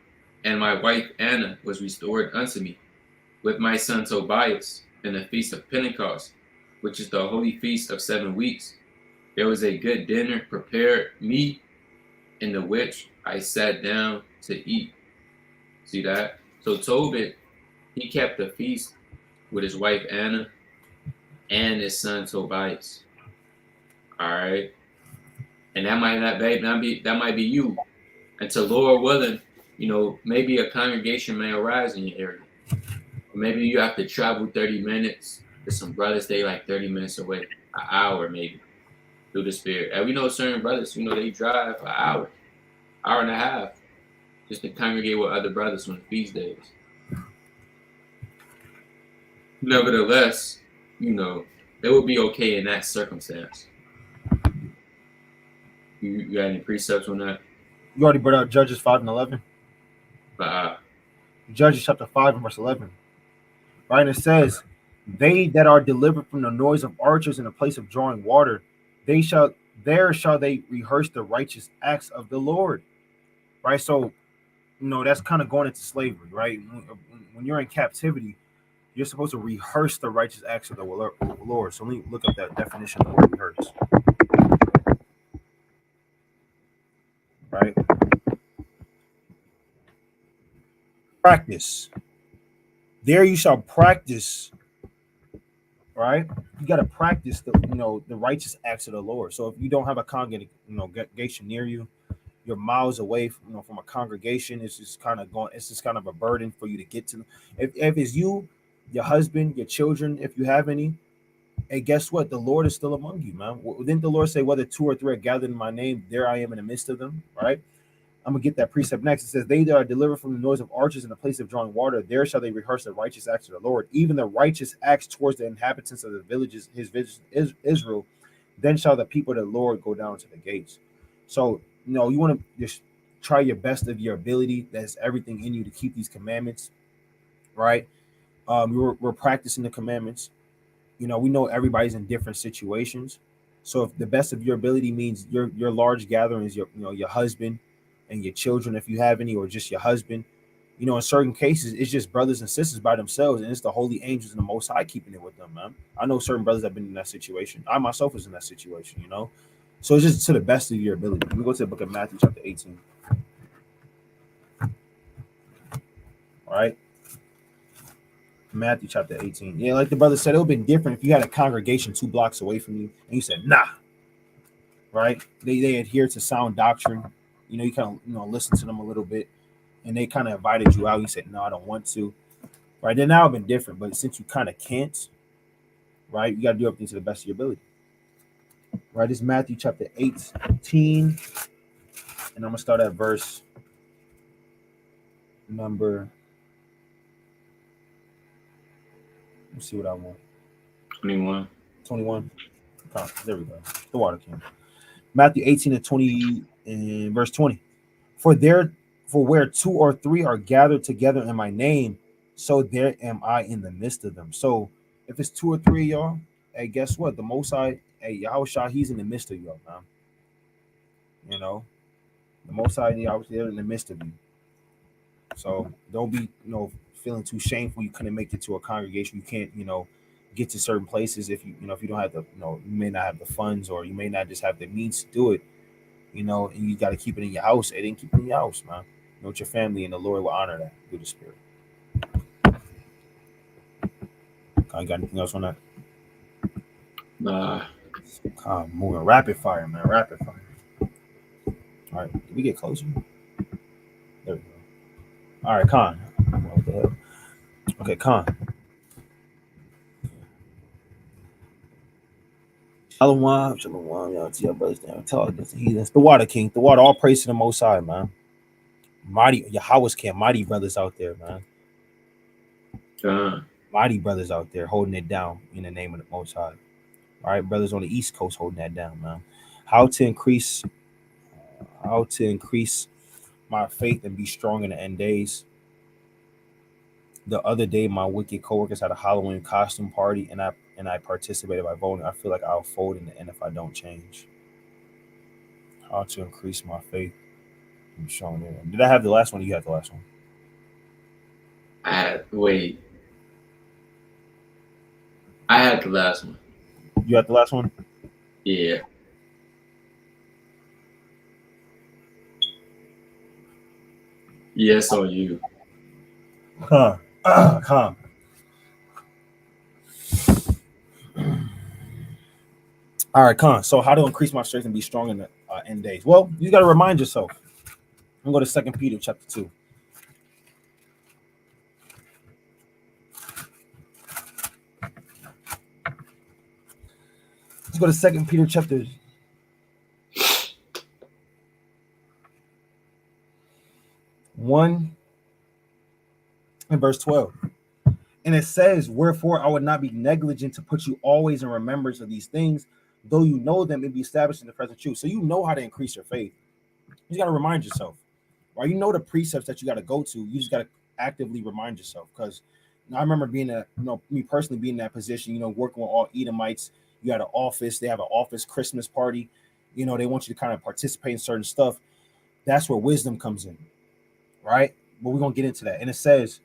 and my wife Anna was restored unto me, with my son Tobias, in the feast of Pentecost, which is the holy feast of 7 weeks, there was a good dinner prepared me, in the which I sat down to eat. See that? So Tobit, he kept the feast with his wife Anna and his son Tobias. All right, and that might be you. And to Lord willing, maybe a congregation may arise in your area. Or maybe you have to travel 30 minutes. There's some brothers stay like 30 minutes away, an hour maybe, through the spirit. And we know certain brothers, they drive an hour and a half, just to congregate with other brothers on the feast days. Nevertheless, it would be okay in that circumstance. You got any precepts on that? You already brought out Judges 5 and 11. But Judges chapter 5 and verse 11. Right, and it says, "They that are delivered from the noise of archers in the place of drawing water, there shall they rehearse the righteous acts of the Lord." Right, so that's kind of going into slavery, right? When you're in captivity, you're supposed to rehearse the righteous acts of the Lord. So let me look up that definition of what rehearse. Right, practice. There you shall practice. Right, you got to practice the righteous acts of the Lord. So if you don't have a congregation near you, you're miles away from a congregation. It's just kind of going. It's just kind of a burden for you to get to. If it's you, your husband, your children, if you have any, hey, guess what? The Lord is still among you, man. Didn't the Lord say, "Whether 2 or 3 are gathered in my name, there I am in the midst of them"? Right. I'm gonna get that precept next. It says, "They that are delivered from the noise of archers in the place of drawing water, there shall they rehearse the righteous acts of the Lord, even the righteous acts towards the inhabitants of the villages, his villages, Israel. Then shall the people of the Lord go down to the gates." So, you want to just try your best of your ability. That's everything in you to keep these commandments, right? We're practicing the commandments. We know everybody's in different situations. So if the best of your ability means your large gathering is your husband and your children, if you have any, or just your husband, in certain cases it's just brothers and sisters by themselves, and it's the holy angels and the Most High keeping it with them, man. I know certain brothers have been in that situation. I myself was in that situation. So it's just to the best of your ability. Let me go to the book of Matthew chapter 18. All right, Matthew chapter 18. Yeah, like the brother said, it would have been different if you had a congregation 2 blocks away from you and you said, nah. Right, they adhere to sound doctrine. You kind of listen to them a little bit, and they kind of invited you out. You said, no, I don't want to. Right, then that would have been different. But since you kind of can't, right, you got to do everything to the best of your ability. Right, this is Matthew chapter 18, and I'm gonna start at verse number. Let's see what I want. 21. 21. Oh, there we go. The water king. Matthew 18 and 20 and verse 20. For there, for where two or three are gathered together in my name, so there am I in the midst of them. So if it's two or three of y'all, hey, guess what? The Most High, hey, Yahweh Shah, he's in the midst of y'all, man. You know, the Most High, Yahweh, they're in the midst of you. So don't be, feeling too shameful. You couldn't make it to a congregation. You can't, get to certain places if you don't have the, you may not have the funds, or you may not just have the means to do it. And you got to keep it in your house. It didn't keep it in your house, man. With your family, and the Lord will honor that through the Spirit. I got anything else on that? Nah. Moving rapid fire, man. Rapid fire. All right, did we get closer? There we go. All right, Khan. What the hell? Okay, Khan. Shalom, y'all. See your brothers down. Tell us the heathens. The water king. The water. All praise to the Most High, man. Mighty Yahweh's camp. Mighty brothers out there, man. Mighty brothers out there holding it down in the name of the Most High. All right, brothers on the East Coast holding that down, man. How to increase my faith and be strong in the end days. The other day, my wicked coworkers had a Halloween costume party, and I participated by voting. I feel like I'll fold in the end if I don't change. How to increase my faith and be strong in it. Did I have the last one? Or you had the last one? Wait. I had the last one. You had the last one? Yeah. Yes, on you. Come. All right, Khan. So how to increase my strength and be strong in the end days? Well, you got to remind yourself. I'm going to 2 Peter chapter 2. Let's go to 2 Peter chapter 1 and verse 12. And it says, wherefore I would not be negligent to put you always in remembrance of these things, though you know them and be established in the present truth. So you know how to increase your faith. You just got to remind yourself, right? You know the precepts that you got to go to. You just got to actively remind yourself. Because I remember being me personally being in that position, working with all Edomites. You had an office. They have an office Christmas party. They want you to kind of participate in certain stuff. That's where wisdom comes in, right? But we're going to get into that. And it says,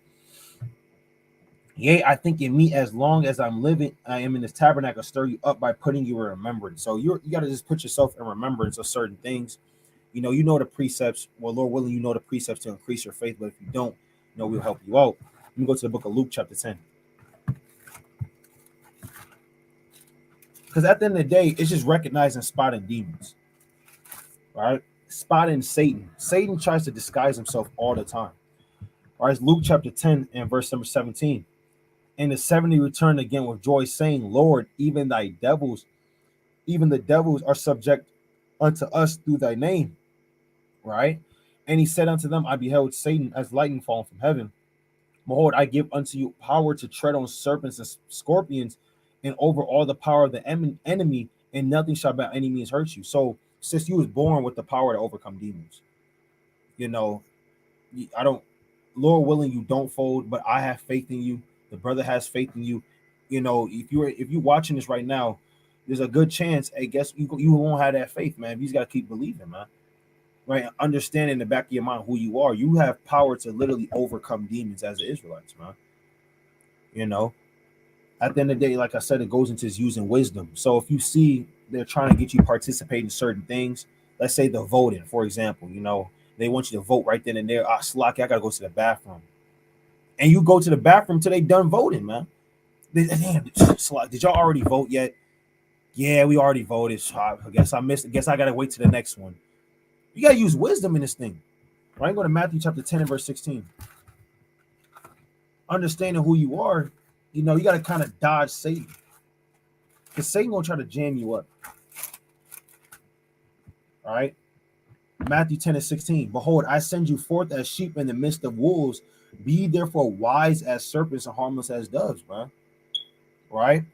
yea, I think in me, as long as I'm living, I am in this tabernacle, stir you up by putting you in remembrance. So you got to just put yourself in remembrance of certain things. You know the precepts. Well, Lord willing, you know the precepts to increase your faith. But if you don't, we'll help you out. Let me go to the book of Luke chapter 10. Because at the end of the day, it's just recognizing, spotting demons. Right? Spotting Satan. Satan tries to disguise himself all the time. All right, it's Luke chapter 10 and verse number 17. And the 70 returned again with joy, saying, Lord, even the devils are subject unto us through thy name. Right? And he said unto them, I beheld Satan as lightning falling from heaven. Behold, I give unto you power to tread on serpents and scorpions, and over all the power of the enemy, and nothing shall by any means hurt you. So, since you was born with the power to overcome demons, I don't, Lord willing, you don't fold, but I have faith in you. The brother has faith in you. If you're watching this right now, there's a good chance. I guess you won't have that faith, man. You just got to keep believing, man. Right? Understand in the back of your mind who you are. You have power to literally overcome demons as the Israelites, man. At the end of the day, like I said, it goes into using wisdom. So if you see they're trying to get you participate in certain things, let's say the voting, for example, they want you to vote right then and there. Slocky, I gotta go to the bathroom. And you go to the bathroom till they done voting, man. Damn, did y'all already vote yet? Yeah, we already voted. So I guess I missed. I guess I gotta wait to the next one. You gotta use wisdom in this thing. Right? Go to Matthew chapter 10 and verse 16. Understanding who you are, you gotta kind of dodge Satan. Because Satan gonna try to jam you up. All right. Matthew 10:16. Behold, I send you forth as sheep in the midst of wolves. Be therefore wise as serpents and harmless as doves, bro. Right?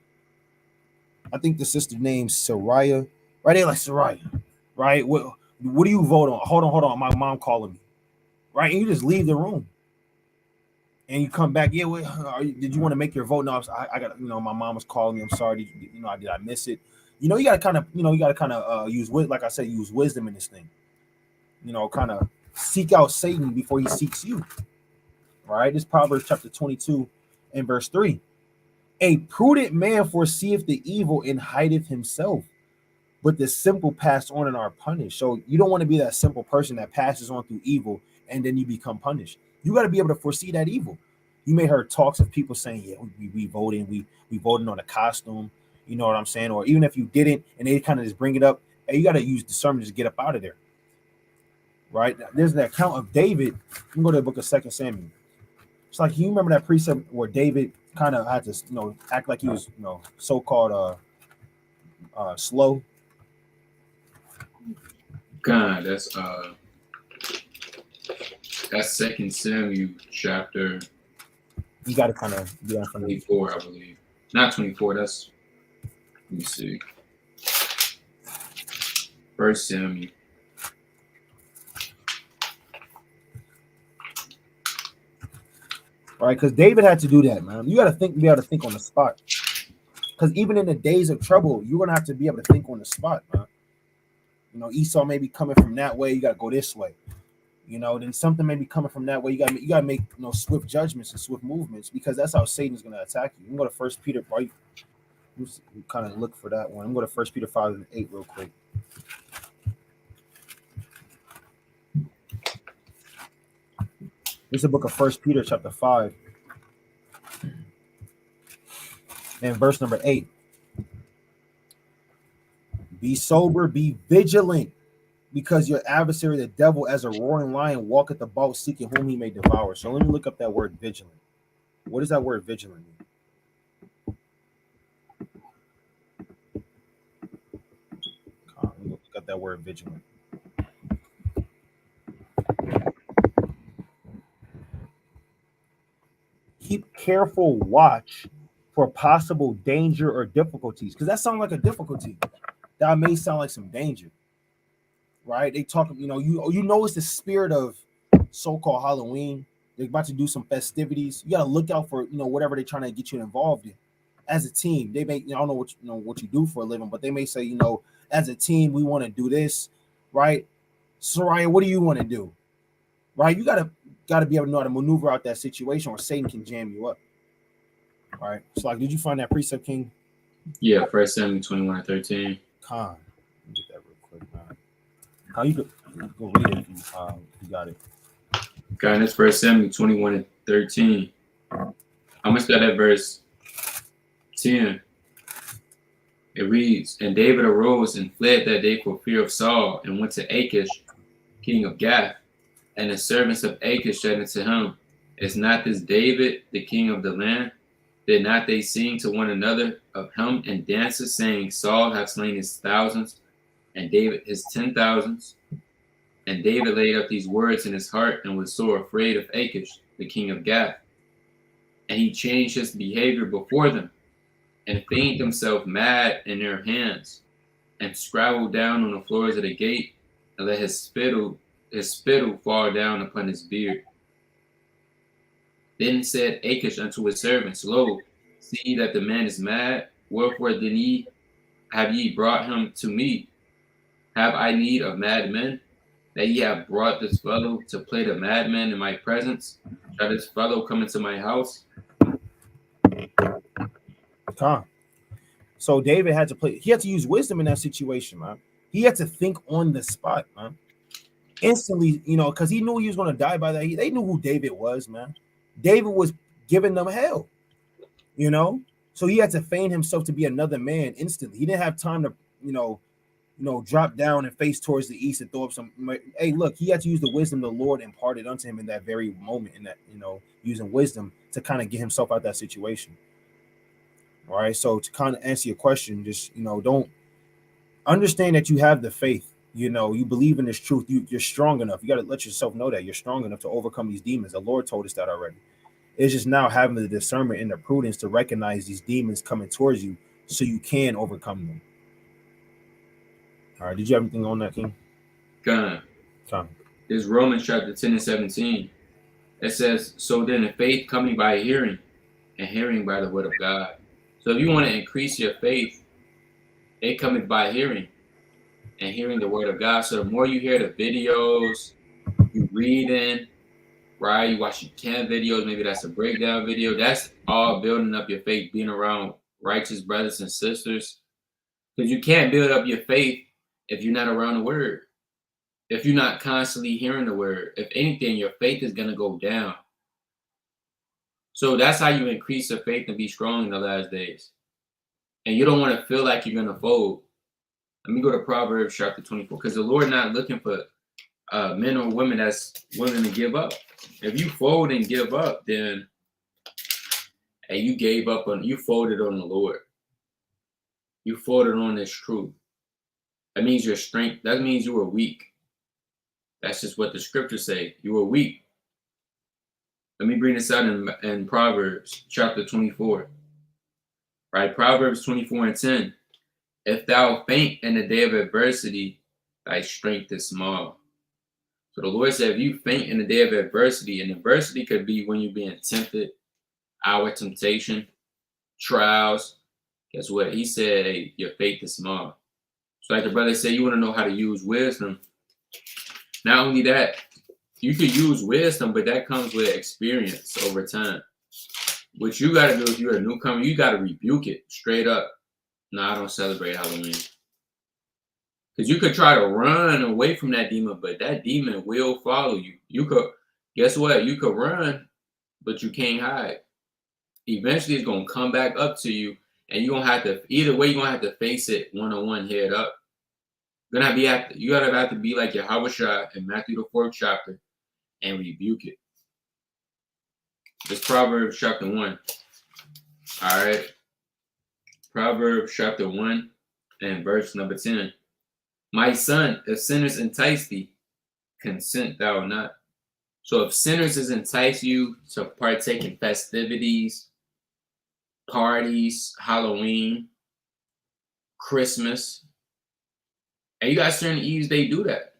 I think the sister named Soraya. Right? They like Soraya. Right? What do you vote on? Hold on. My mom calling me. Right? And you just leave the room. And you come back. Yeah, did you want to make your vote? No, I got, my mom was calling me. I'm sorry. Did I miss it? You got to kind of, use, like I said, use wisdom in this thing. Kind of seek out Satan before he seeks you. Right? This Proverbs chapter 22 and verse 3. A prudent man foreseeth the evil and hideth himself, but the simple pass on and are punished. So you don't want to be that simple person that passes on through evil and then you become punished. You got to be able to foresee that evil. You may heard talks of people saying, yeah, we voted, we voted on a costume, you know what I'm saying? Or even if you didn't and they kind of just bring it up, hey, you got to use discernment to get up out of there. Right? There's an account of David. You can go to the book of 2 Samuel. It's like, you remember that precept where David kind of had to, act like he was, so-called slow. God, that's 2 Samuel chapter. You got to kind of be on 24, I believe. Not 24. That's, let me see. 1 Samuel. Right, because David had to do that, man. You got to be able to think on the spot. Because even in the days of trouble, you're gonna have to be able to think on the spot, man. Esau may be coming from that way. You got to go this way. Then something may be coming from that way. You got to make swift judgments and swift movements, because that's how Satan's gonna attack you. You can go to 1 Peter. Right, you kind of look for that one. I'm going to go to 1 Peter 5:8 real quick. This is the book of 1 Peter chapter 5 and verse number 8. Be sober, be vigilant, because your adversary, the devil, as a roaring lion, walketh about seeking whom he may devour. So let me look up that word vigilant. What does that word vigilant mean? Let me look up that word vigilant. Keep careful watch for possible danger or difficulties, because that sounds like a difficulty. That may sound like some danger, right? They talk, it's the spirit of so-called Halloween. They're about to do some festivities. You got to look out for, whatever they're trying to get you involved in. As a team, they may, I don't know what you do for a living, but they may say, as a team, we want to do this, right? Soraya, what do you want to do? Right? You got to be able to know how to maneuver out that situation, or Satan can jam you up. All right. So, like, did you find that precept, King? Yeah, 1 Samuel 21:13. Con. Let me get that real quick, man. How you go read it if you got it. God, that's 1 Samuel 21:13. I'm gonna start at verse 10. It reads, and David arose and fled that day for fear of Saul, and went to Achish, king of Gath. And the servants of Achish said unto him, is not this David, the king of the land? Did not they sing to one another of him and dances, saying, Saul hath slain his thousands, and David his 10,000s? And David laid up these words in his heart, and was sore afraid of Achish, the king of Gath. And he changed his behavior before them, and feigned himself mad in their hands, and scrabbled down on the floors of the gate, and let his spittle fall down upon his beard. Then said Achish unto his servants, lo, see that the man is mad. Wherefore then have ye brought him to me? Have I need of madmen, that ye have brought this fellow to play the madman in my presence? Shall this fellow come into my house? So David had to he had to use wisdom in that situation, man. He had to think on the spot, man. Instantly, because he knew he was going to die by that. They knew who David was, man. David was giving them hell, so he had to feign himself to be another man instantly. He didn't have time to, drop down and face towards the east and throw up some. Hey, look, he had to use the wisdom the Lord imparted unto him in that very moment, in that, using wisdom to kind of get himself out of that situation. All right. So to kind of answer your question, just, don't understand that you have the faith. You believe in this truth. You're strong enough. You got to let yourself know that you're strong enough to overcome these demons. The Lord told us that already. It's just now having the discernment and the prudence to recognize these demons coming towards you so you can overcome them. All right. Did you have anything on that, King? Gun. Tom. Is Romans chapter 10 and 17. It says, so then the faith coming by hearing, and hearing by the word of God. So if you want to increase your faith, it cometh by hearing, and hearing the word of God. So the more you hear the videos, you reading, right? You watching camp videos, maybe that's a breakdown video. That's all building up your faith, being around righteous brothers and sisters. Because you can't build up your faith if you're not around the word. If you're not constantly hearing the word, if anything, your faith is going to go down. So that's how you increase your faith and be strong in the last days. And you don't want to feel like you're going to fold. Let me go to Proverbs chapter 24, because the Lord not looking for men or women that's willing to give up. If you fold and give up, then and you folded on the Lord. You folded on this truth. That means your strength. That means you were weak. That's just what the scriptures say. You were weak. Let me bring this out in Proverbs chapter 24. Right? Proverbs 24 and 10. If thou faint in the day of adversity, thy strength is small. So the Lord said, if you faint in the day of adversity, and adversity could be when you're being tempted, our temptation, trials. Guess what? He said, hey, your faith is small. So like the brother said, you want to know how to use wisdom. Not only that, you could use wisdom, but that comes with experience over time. What you got to do if you're a newcomer, you got to rebuke it straight up. No, I don't celebrate Halloween. Because you could try to run away from that demon, but that demon will follow you. You could, guess what? You could run, but you can't hide. Eventually, it's going to come back up to you, and you're going to have to, either way, you're going to have to face it one-on-one, head up. You gotta have to be like Yahweh in Matthew the 4th chapter and rebuke it. It's Proverbs chapter 1. All right. Proverbs chapter 1 and verse number 10. My son, if sinners entice thee, consent thou not. So if sinners has enticed you to partake in festivities, parties, Halloween, Christmas, and you got certain Eves, they do that.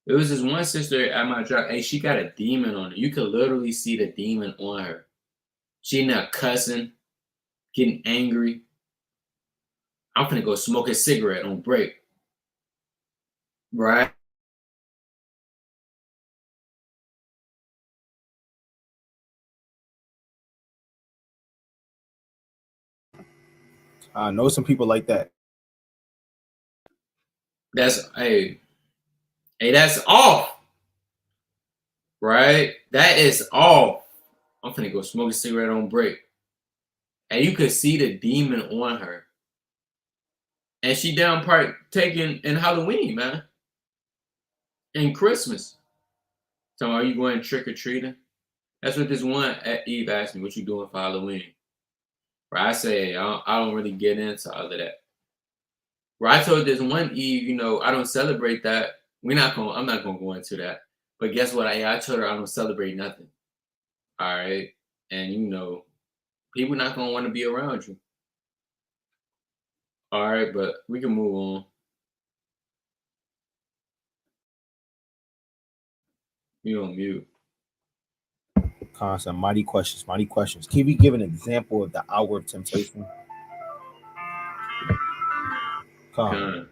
There was this one sister at my job. Hey, she got a demon on her. You could literally see the demon on her. She not cussing, getting angry. I'm finna go smoke a cigarette on break. Right? I know some people like that. That's that's off. Right? That is off. I'm finna go smoke a cigarette on break. And you could see the demon on her. And she down partaking in Halloween, man. And Christmas. So are you going trick-or-treating? That's what this one Eve asked me, what you doing for Halloween? Right? I say, I don't really get into all of that. Right? I told this one Eve, I don't celebrate that. I'm not gonna go into that. But guess what? I told her I don't celebrate nothing. All right. And people not gonna want to be around you. All right, but we can move on. You on mute. Constant mighty questions, mighty questions. Can we give an example of the hour of temptation? Con.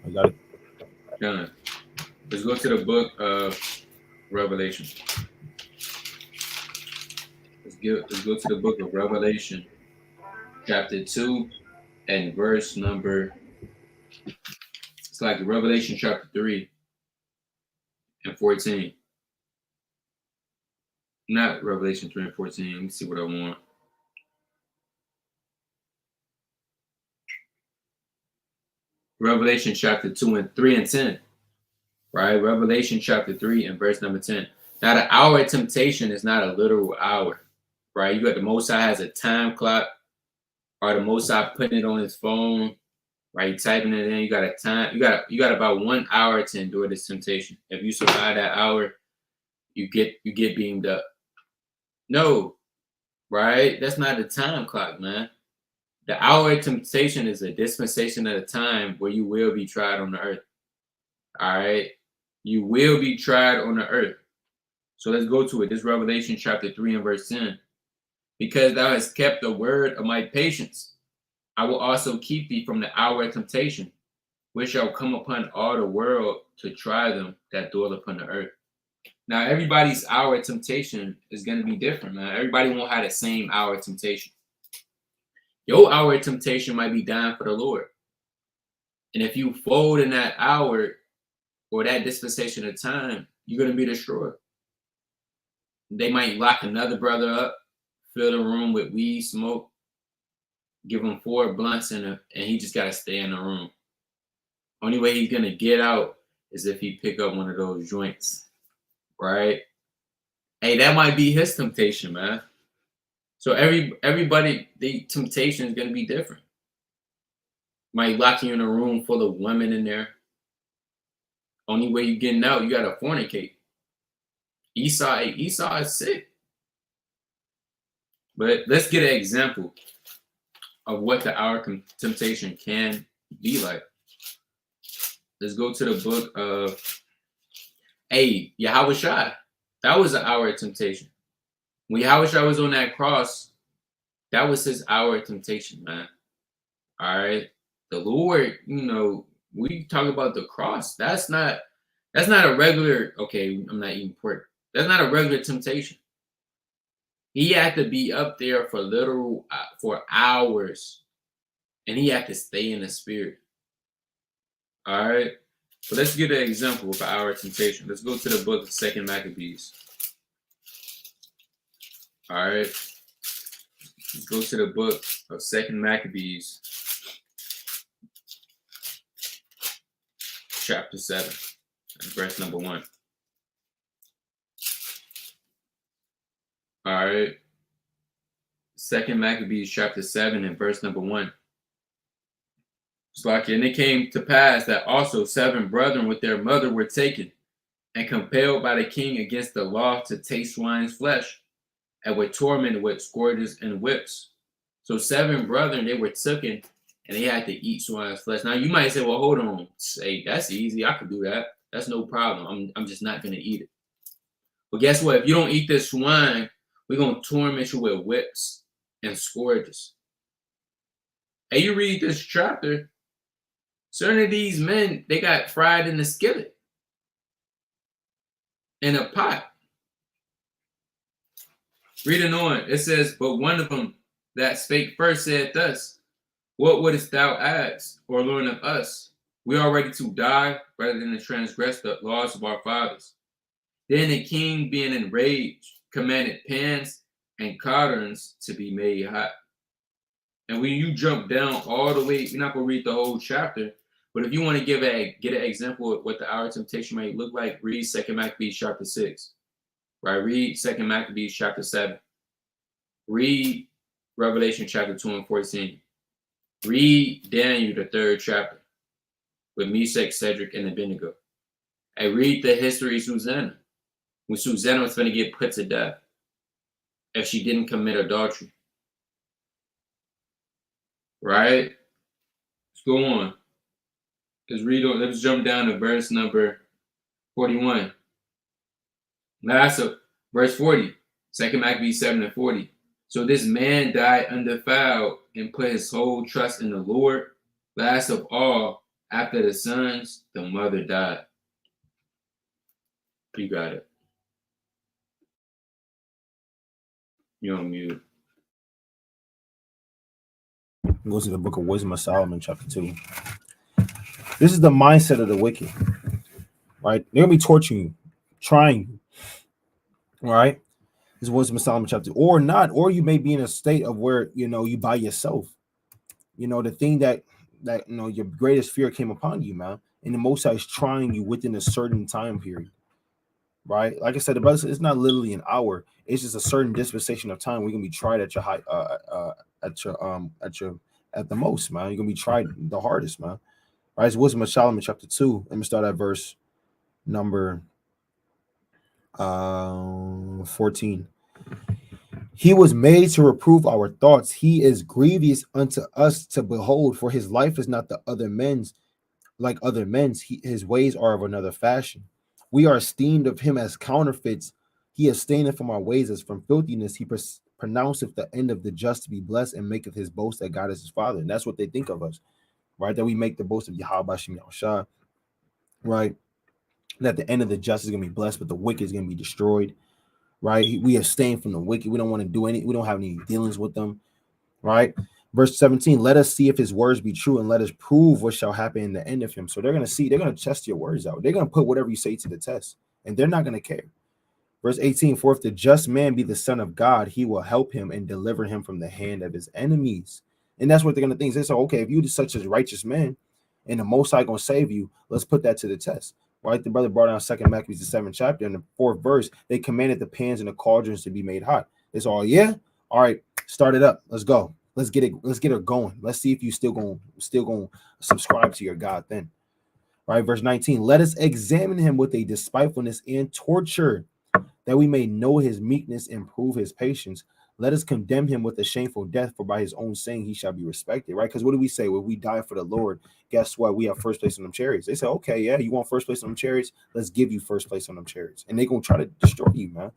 I got it. Con. Let's go to the book of Revelation. Let's go to the book of Revelation, chapter 2, and verse number. It's like Revelation chapter 3 and 14. Not Revelation 3 and 14. Let me see what I want. Revelation chapter 2 and 3 and 10. Right? Revelation chapter 3 and verse number 10. Now, the hour of temptation is not a literal hour. Right? You got the Most High has a time clock, or the Most High putting it on his phone. right? Typing it in, you got a time, you got about 1 hour to endure this temptation. If you survive that hour, you get beamed up. No, right? That's not the time clock, man. The hour of temptation is a dispensation of the time where you will be tried on the earth. All right. You will be tried on the earth. So let's go to it. This Revelation chapter 3 and verse 10. Because thou hast kept the word of my patience, I will also keep thee from the hour of temptation, which shall come upon all the world to try them that dwell upon the earth. Now, everybody's hour of temptation is going to be different, man. Everybody won't have the same hour of temptation. Your hour of temptation might be dying for the Lord. And if you fold in that hour or that dispensation of time, you're going to be destroyed. They might lock another brother up, fill the room with weed, smoke, give him 4 blunts and he just got to stay in the room. Only way he's going to get out is if he pick up one of those joints, right? Hey, that might be his temptation, man. So everybody, the temptation is going to be different. Might lock you in a room full of women in there. Only way you getting out, you got to fornicate. Esau is sick. But let's get an example of what the hour of temptation can be like. Let's go to the book of Yahushua. That was an hour of temptation. When Yahushua was on that cross, that was his hour of temptation, man. All right. The Lord, we talk about the cross. That's not a regular, okay, I'm not eating pork. That's not a regular temptation. He had to be up there for hours, and he had to stay in the spirit. All right. So let's get an example of our temptation. Let's go to the book of 2 Maccabees. All right. Let's go to the book of 2 Maccabees, chapter 7, verse number 1. All right. 2 Maccabees, chapter 7, and verse number 1. And it came to pass that also 7 brethren with their mother were taken and compelled by the king against the law to taste swine's flesh, and were tormented with scourges and whips. So 7 brethren, they were taken and they had to eat swine's flesh. Now you might say, well, hold on. Say, that's easy. I could do that. That's no problem. I'm just not going to eat it. But guess what? If you don't eat this swine, we're going to torment you with whips and scourges. And you read this chapter, certain of these men, they got fried in the skillet, in a pot. Reading on, it says, but one of them that spake first said thus, what wouldest thou ask or learn of us? We are ready to die rather than to transgress the laws of our fathers. Then the king, being enraged, commanded pans and cauldrons to be made hot. And when you jump down all the way, you're not going to read the whole chapter, but if you want to get an example of what the hour of temptation might look like, read 2 Maccabees chapter 6. Right? Read 2 Maccabees chapter 7. Read Revelation chapter 2 and 14. Read Daniel, the 3rd chapter, with Meshach, Cedric, and Abednego. And read the history of Susanna, when Susanna was going to get put to death if she didn't commit adultery. Right? Let's go on. Let's jump down to verse number 41. Last of verse 40, 2 Maccabees 7 and 40. So this man died undefiled and put his whole trust in the Lord. Last of all, after the sons, the mother died. You got it. You're on mute. Go to the book of Wisdom of Solomon, chapter 2. This is the mindset of the wicked, right? They're going to be torturing you, trying you, right? This is Wisdom of Solomon, chapter 2. Or not, or you may be in a state of where, you by yourself. The thing that your greatest fear came upon you, man. And the Most High is trying you within a certain time period, right? Like I said, it's not literally an hour. It's just a certain dispensation of time we're going to be tried at your high, at your at the most, man. You're gonna be tried the hardest, man. Right? It's Wisdom of Solomon, chapter 2. Let me start at verse number 14. He was made to reprove our thoughts. He is grievous unto us to behold, for his life is not the other men's like other men's. His ways are of another fashion. We are esteemed of him as counterfeits. He abstaineth from our ways as from filthiness. He pronounceth the end of the just to be blessed, and maketh his boast that God is his father. And that's what they think of us, right? That we make the boast of Yahweh Shem Yahushua, right? That the end of the just is going to be blessed, but the wicked is going to be destroyed, right? We abstain from the wicked. We don't want to do any, we don't have any dealings with them, right? Verse 17, let us see if his words be true, and let us prove what shall happen in the end of him. So they're going to see, they're going to test your words out. They're going to put whatever you say to the test, and they're not going to care. Verse 18, for if the just man be the son of God, he will help him and deliver him from the hand of his enemies. And that's what they're going to think. They say, okay, if you're such a righteous man and the Most High going to save you, let's put that to the test. Right? The brother brought down 2 Maccabees, the 7th chapter, in the 4th verse, they commanded the pans and the cauldrons to be made hot. It's all, yeah, all right, start it up. Let's go. Let's get it going. Let's see if you still going to subscribe to your God then. Right? Verse 19, let us examine him with a despitefulness and torture, that we may know his meekness and prove his patience. Let us condemn him with a shameful death, for by his own saying he shall be respected. Right? Because what do we say? When we die for the Lord, guess what? We have first place on them chariots. They say, okay, yeah, you want first place on them chariots? Let's give you first place on them chariots. And they're going to try to destroy you, man.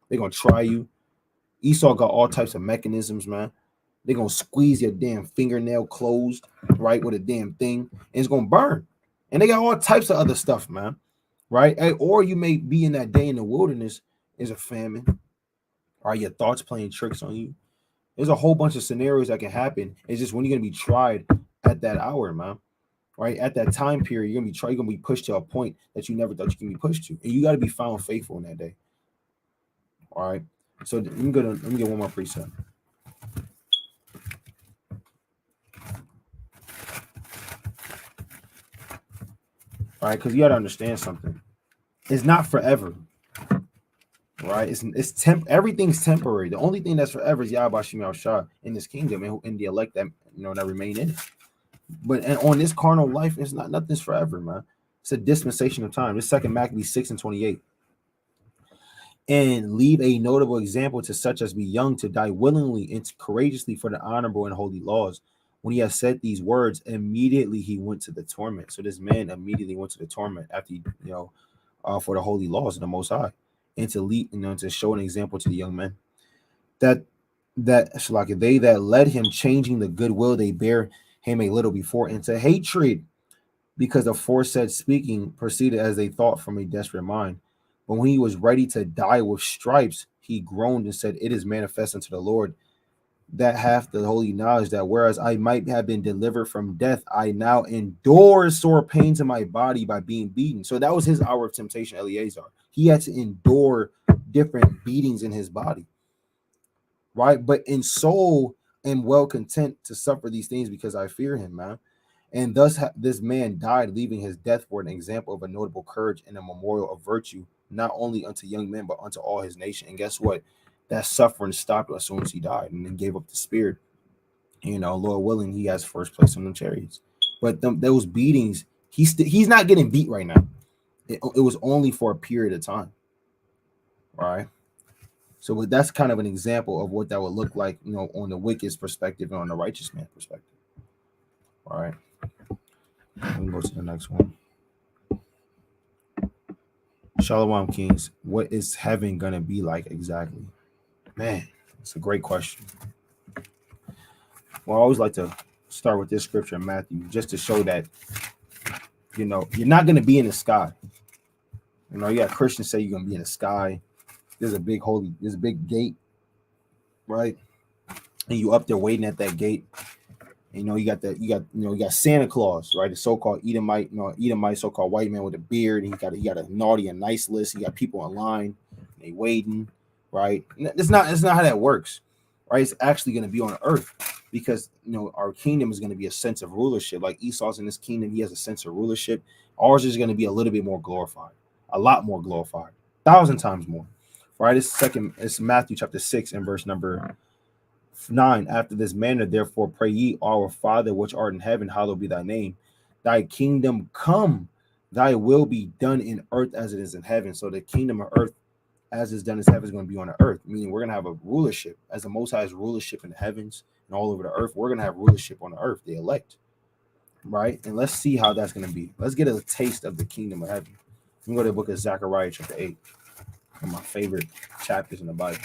They're going to try you. Esau got all types of mechanisms, man. They're going to squeeze your damn fingernail closed, right, with a damn thing, and it's going to burn. And they got all types of other stuff, man, right? Or you may be in that day in the wilderness, is a famine. Are your thoughts playing tricks on you? There's a whole bunch of scenarios that can happen. It's just when you're going to be tried at that hour, man, right? At that time period, you're going to be pushed to a point that you never thought you can be pushed to. And you got to be found faithful in that day. All right. So let me get one more precept. All right, because you got to understand something. It's not forever. Right? It's everything's temporary. The only thing that's forever is Yahweh Shem Yahushua in this kingdom and the elect that that remain in it. But on this carnal life, it's nothing's forever, man. It's a dispensation of time. This 2 Maccabees 6:28. And leave a notable example to such as be young to die willingly and courageously for the honorable and holy laws. When he has said these words, immediately he went to the torment. So this man immediately went to the torment after for the holy laws of the Most High, and to lead, to show an example to the young men that like they that led him, changing the goodwill they bear him a little before into hatred, because the aforesaid speaking proceeded as they thought from a desperate mind. But when he was ready to die with stripes, he groaned and said, it is manifest unto the Lord that hath the holy knowledge that whereas I might have been delivered from death, I now endure sore pains in my body by being beaten. So that was his hour of temptation, Eleazar. He had to endure different beatings in his body, right? But in soul am well content to suffer these things because I fear him, man. And thus this man died, leaving his death for an example of a notable courage and a memorial of virtue, not only unto young men, but unto all his nation. And guess what? That suffering stopped as soon as he died and then gave up the spirit. Lord willing, he has first place on the chariots. But those beatings, he's not getting beat right now. It was only for a period of time. All right. So that's kind of an example of what that would look like, on the wicked's perspective and on the righteous man's perspective. All right. Let me go to the next one. Shalom Kings. What is heaven gonna be like exactly? Man, it's a great question. Well, I always like to start with this scripture in Matthew, just to show that you're not gonna be in the sky. You got Christians say you're gonna be in the sky. There's a big gate, right? And you up there waiting at that gate. You got Santa Claus, right? The so-called Edomite, so-called white man with a beard. And he got a naughty and nice list. He got people in line, they waiting, right? It's not how that works, right? It's actually going to be on earth, because our kingdom is going to be a sense of rulership. Like Esau's in this kingdom, he has a sense of rulership. Ours is going to be a little bit more glorified, a lot more glorified, 1,000 times more, right? It's Matthew chapter 6 and verse number 9. After this manner, therefore, pray ye, our Father which art in heaven, hallowed be thy name. Thy kingdom come, thy will be done in earth as it is in heaven. So the kingdom of earth as is done in heaven is going to be on the earth, meaning we're going to have a rulership. As the Most High has rulership in the heavens and all over the earth, we're going to have rulership on the earth, the elect, right? And let's see how that's going to be. Let's get a taste of the kingdom of heaven. We go to the book of Zechariah chapter 8, one of my favorite chapters in the Bible.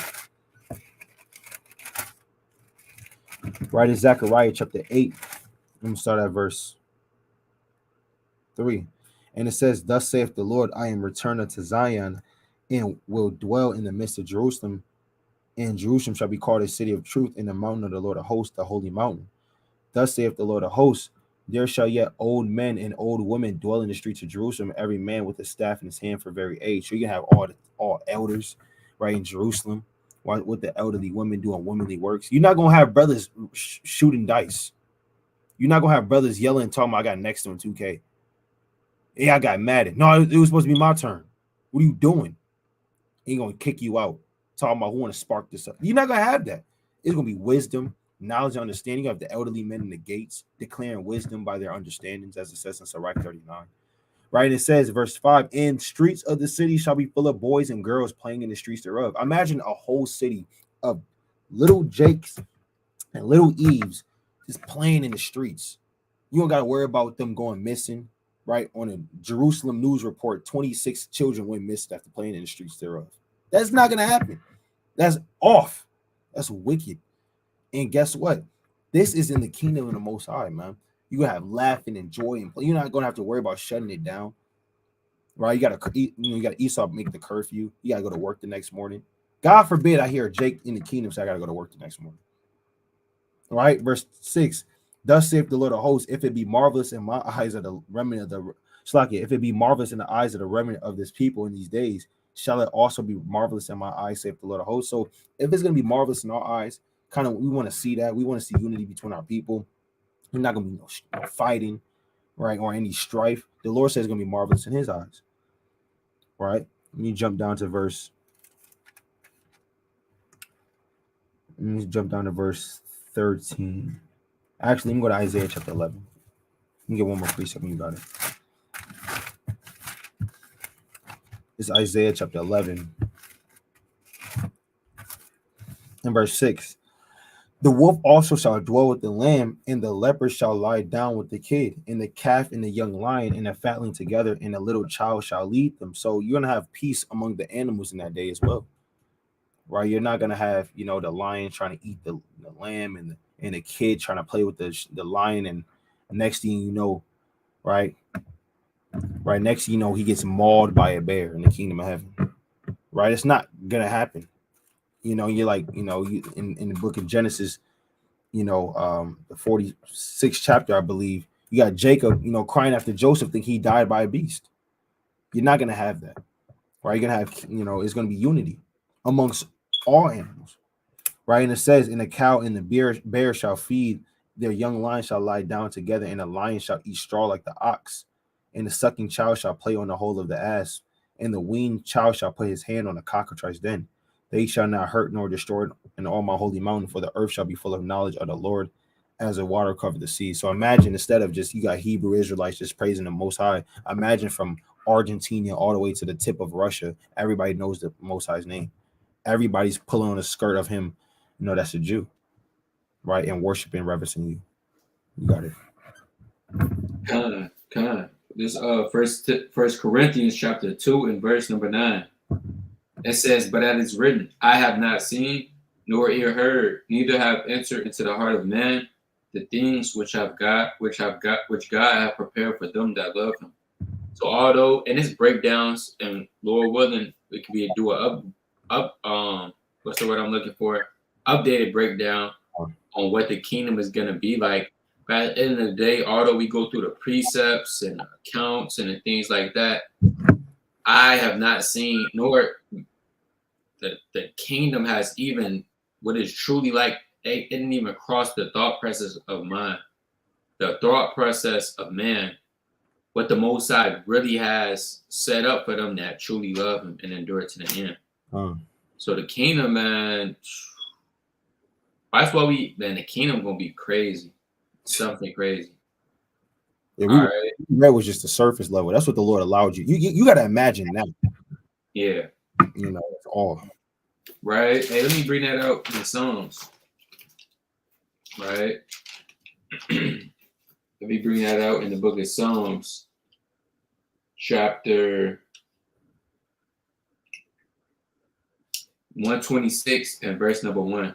Right, in Zechariah chapter 8, I'm going to start at verse 3. And it says, thus saith the Lord, I am returned unto Zion and will dwell in the midst of Jerusalem. And Jerusalem shall be called a city of truth, in the mountain of the Lord of hosts, the holy mountain. Thus saith the Lord of hosts, there shall yet old men and old women dwell in the streets of Jerusalem, every man with a staff in his hand for very age. So you can have all elders, right, in Jerusalem, right, with the elderly women doing womanly works. You're not going to have brothers shooting dice. You're not going to have brothers yelling, talking about I got next to him 2K. Yeah, I got mad at. No, it was supposed to be my turn. What are you doing? He's going to kick you out. Talking about who want to spark this up. You're not going to have that. It's going to be wisdom, knowledge, and understanding. You have the elderly men in the gates declaring wisdom by their understandings, as it says in Sirach 39. Right? And it says, verse 5, and streets of the city shall be full of boys and girls playing in the streets thereof. Imagine a whole city of little Jakes and little Eves just playing in the streets. You don't got to worry about them going missing. Right? On a Jerusalem news report, 26 children went missing after playing in the streets thereof. That's not going to happen. That's off. That's wicked. And guess what? This is in the kingdom of the Most High, man. You're going to have laughing and joy. And you're not going to have to worry about shutting it down. Right? You got to Esau make the curfew. You got to go to work the next morning. God forbid I hear Jake in the kingdom say I got to go to work the next morning. All right? Verse 6. Thus saith the Lord of hosts, if it be marvelous in my eyes of the remnant of the Slakia, if it be marvelous in the eyes of the remnant of this people in these days, shall it also be marvelous in my eyes, saith the Lord of hosts. So if it's going to be marvelous in our eyes, kind of we want to see that. We want to see unity between our people. We're not going to be no fighting, right, or any strife. The Lord says it's going to be marvelous in his eyes. Right? Let me jump down to verse 13. Actually, let me go to Isaiah chapter 11. Let me get one more precept when you got it. It's Isaiah chapter 11 and verse 6. The wolf also shall dwell with the lamb, and the leopard shall lie down with the kid, and the calf and the young lion and the fatling together, and a little child shall lead them. So you're going to have peace among the animals in that day as well. Right? You're not going to have, the lion trying to eat the lamb and the kid trying to play with the lion, and next thing you know, right, next thing you know, he gets mauled by a bear in the kingdom of heaven. Right? It's not going to happen. You're like, in the book of Genesis, the 46th chapter, I believe, you got Jacob, crying after Joseph, think he died by a beast. You're not going to have that. Right? You're going to have, it's going to be unity amongst all animals. Right? And it says, and the cow and the bear shall feed, their young lion shall lie down together, and the lion shall eat straw like the ox, and the sucking child shall play on the hole of the ass, and the weaned child shall put his hand on the cockatrice den. They shall not hurt nor destroy in all my holy mountain, for the earth shall be full of knowledge of the Lord as the water covered the sea. So imagine, instead of just, you got Hebrew Israelites just praising the Most High, imagine from Argentina all the way to the tip of Russia, everybody knows the Most High's name. Everybody's pulling on the skirt of him. That's a Jew, right? And worshiping, reverencing you. You got it. This First Corinthians chapter 2 and verse number 9. It says, but as it's written, I have not seen, nor ear heard, neither have entered into the heart of man the things which God hath prepared for them that love him. So although in his breakdowns, and Lord willing, we can do a what's the word I'm looking for? Updated breakdown on what the kingdom is gonna be like. But at the end of the day, although we go through the precepts and the accounts and the things like that, I have not seen, nor the kingdom has even what is truly like. It didn't even cross the thought process of mine, the thought process of man, what the Most High really has set up for them that truly love him and endure it to the end. So the kingdom, man, That's why the kingdom gonna be crazy. Something crazy. Yeah, All right. that was just the surface level. That's what the Lord allowed you. You got to imagine that. Yeah. It's all Right. Hey, let me bring that out in Psalms. Right. Let me bring that out in the book of Psalms, chapter 126 and verse number 1.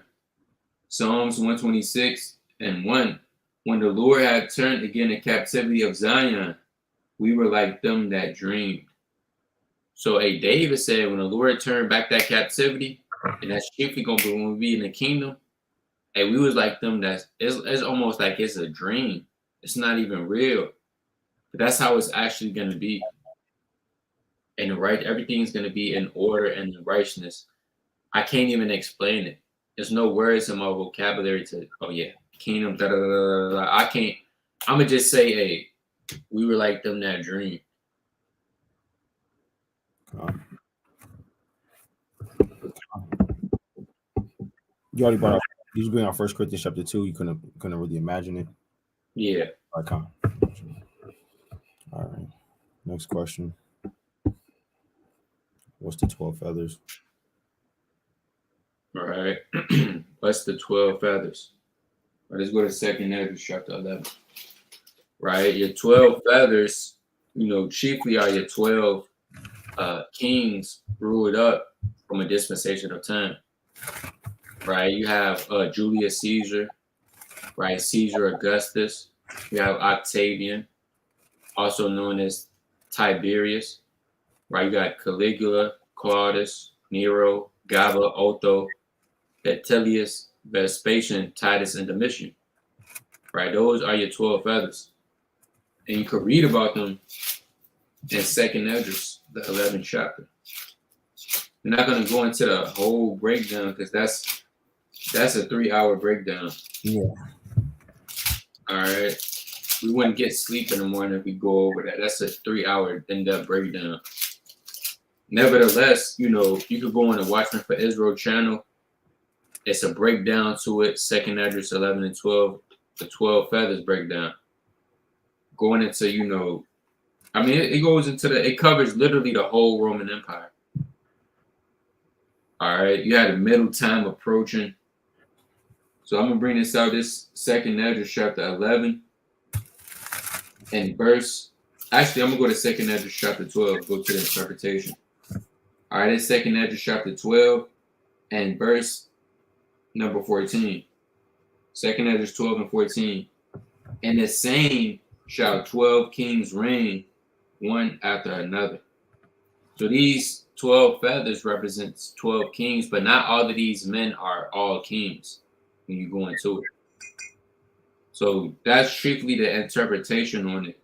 Psalms 126 and 1. When the Lord had turned again the captivity of Zion, we were like them that dreamed. So, David said, when the Lord turned back that captivity, and that's chiefly going to be when we be in the kingdom, we was like them it's almost like it's a dream. It's not even real. But that's how it's actually going to be. And everything's going to be in order and in righteousness. I can't even explain it. There's no words in my vocabulary to, kingdom, da da da da da. I can't. I'm gonna just say, hey, we were like them that dream. You already brought up. You bring out 1 Corinthians chapter 2. You couldn't really imagine it. Yeah. All right. Next question. What's the 12 feathers? All right. What's the 12 feathers? Let's go to 2nd Ezra chapter 11. Right. Your 12 feathers, chiefly are your 12 kings ruled up from a dispensation of time. Right. You have Julius Caesar, right? Caesar Augustus. You have Octavian, also known as Tiberius. Right. You got Caligula, Claudius, Nero, Gaba, Otho, Vitellius, Vespasian, Titus, and Domitian. Right. Those are your 12 feathers. And you could read about them in 2nd Esdras, the 11th chapter. We're not going to go into the whole breakdown because that's a 3-hour breakdown. Yeah. All right. We wouldn't get sleep in the morning if we go over that. That's a 3-hour in-depth breakdown. Nevertheless, you could go on the Watchman for Israel channel. It's a breakdown to it. 2nd Esdras 11 and 12, the 12 feathers breakdown. Going into, it goes into it covers literally the whole Roman Empire. All right, you had a middle time approaching. So I'm gonna bring this out. This 2nd Esdras chapter 11 and verse. Actually, I'm gonna go to 2nd Esdras chapter 12. Go to the interpretation. All right, it's 2nd Esdras chapter 12 and verse number 14. 2nd Esdras 12 and 14. And the same shall 12 kings reign, one after another. So these 12 feathers represents 12 kings, but not all of these men are all kings when you go into it. So that's strictly the interpretation on it.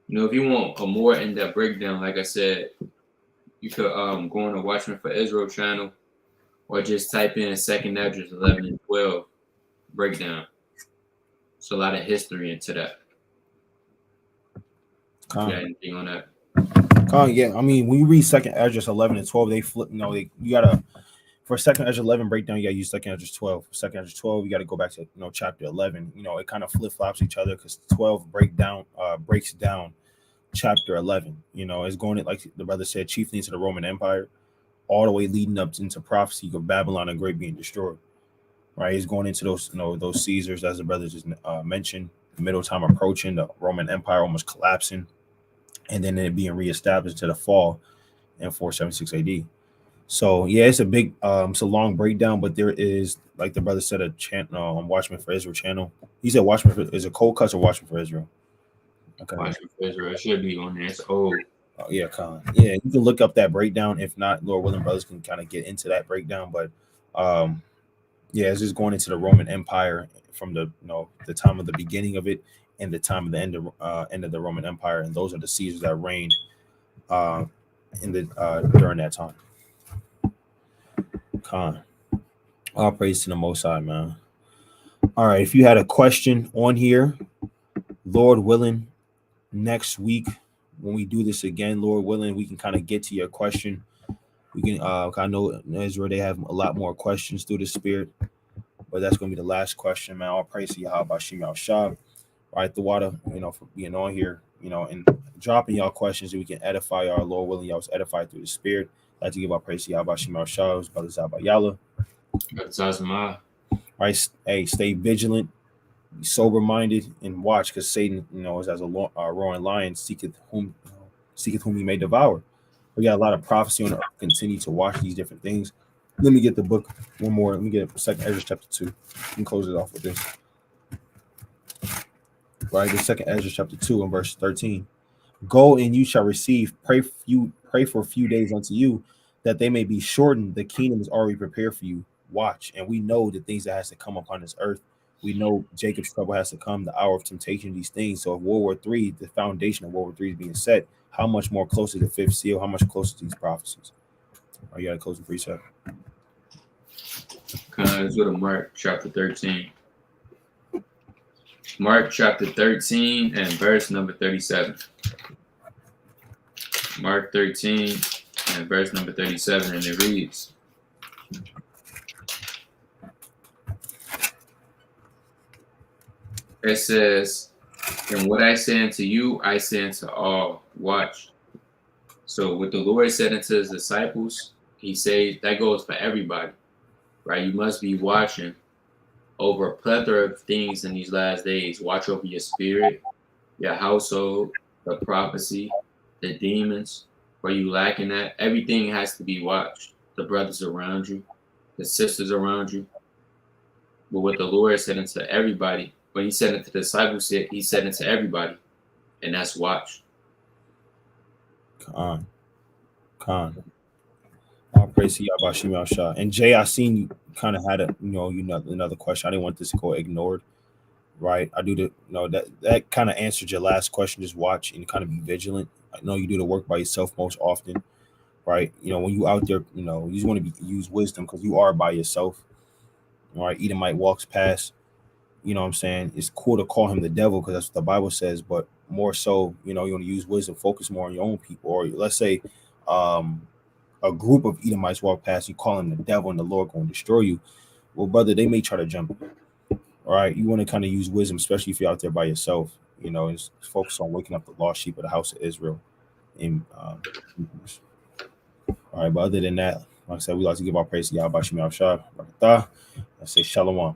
If you want a more in-depth breakdown, like I said, you could go on the Watchman for Israel channel or just type in 2nd Esdras 11 and 12 breakdown. It's a lot of history into that. Yeah, anything on that? Yeah, I mean, when you read 2nd Esdras 11 and 12, they flip. You gotta for 2nd Esdras 11 breakdown, you gotta use 2nd Esdras 12. For 2nd Esdras 12, you gotta go back to chapter 11. It kind of flip flops each other because 12 breaks down chapter 11. It's going like the brother said, chiefly into the Roman Empire, all the way leading up into prophecy of Babylon the Great being destroyed. Right, he's going into those Caesars, as the brother just mentioned, the middle time approaching, the Roman Empire almost collapsing, and then it being reestablished to the fall in 476 AD. So yeah, it's a long breakdown, but there is, like the brother said, a channel on Watchman for Israel channel. He said Watchman for, is it Cold Cuts or Watchman for Israel? Okay. Watchman for Israel, it should be on there. It's old. Oh, yeah, Colin. Yeah, you can look up that breakdown. If not, Lord willing, brothers can kind of get into that breakdown. But yeah, it's just going into the Roman Empire from the time of the beginning of it and the time of the end of the Roman Empire, and those are the Caesars that reigned during that time. Con. All praise to the Most High, man. All right, if you had a question on here, Lord willing, next week when we do this again, Lord willing, we can kind of get to your question. We can I know in Israel they have a lot more questions through the Spirit. But that's gonna be the last question, man. All praise to Yahweh Bashim Al Shah. Right, the water, for being on here, and dropping y'all questions that we can edify our Lord willing, y'all was edified through the Spirit. I'd like to give our praise to Yahweh Bashim Al Shah, his brother Zabayala. Right, hey, stay vigilant, be sober minded, and watch, because Satan, is as a roaring lion, seeketh whom he may devour. We got a lot of prophecy on the earth. Continue to watch these different things. Let me get the book one more. Let me get Second Ezra chapter 2 and close it off with this. Right, the Second Ezra chapter 2 and verse 13. Go and you shall receive. Pray for a few days unto you, that they may be shortened. The kingdom is already prepared for you. Watch, and we know the things that has to come upon this earth. We know Jacob's trouble has to come, the hour of temptation, these things. So if World War III, the foundation of World War III is being set, how much more closer to the fifth seal? How much closer to these prophecies? Are you got a closing precept? Let's go to Mark chapter 13. Mark chapter 13 and verse number 37. Mark 13 and verse number 37, and it reads, it says, and what I say unto you, I say unto all, watch. So what the Lord said unto his disciples, he said that goes for everybody, right? You must be watching over a plethora of things in these last days. Watch over your spirit, your household, the prophecy, the demons. Where you lacking that? Everything has to be watched. The brothers around you, the sisters around you. But what the Lord said unto everybody, when he said it to the disciples, he said it to everybody, and that's watch. Khan. All praise to Yahweh Shim Al Shah. And Jay, I seen you kind of had another question. I didn't want this to go ignored. Right, I do that kind of answered your last question. Just watch and kind of be vigilant. I know you do the work by yourself most often, right? When you out there, you just want to use wisdom, because you are by yourself. All right, Edomite walks past. What I'm saying? It's cool to call him the devil, because that's what the Bible says. But more so, you want to use wisdom, focus more on your own people. Or let's say, a group of Edomites walk past, you call him the devil, and the Lord going to destroy you. Well, brother, they may try to jump. All right, you want to kind of use wisdom, especially if you're out there by yourself. And focus on waking up the lost sheep of the house of Israel. And all right, but other than that, like I said, we like to give our praise to Yahweh Bashim Al Shah. I say shalom.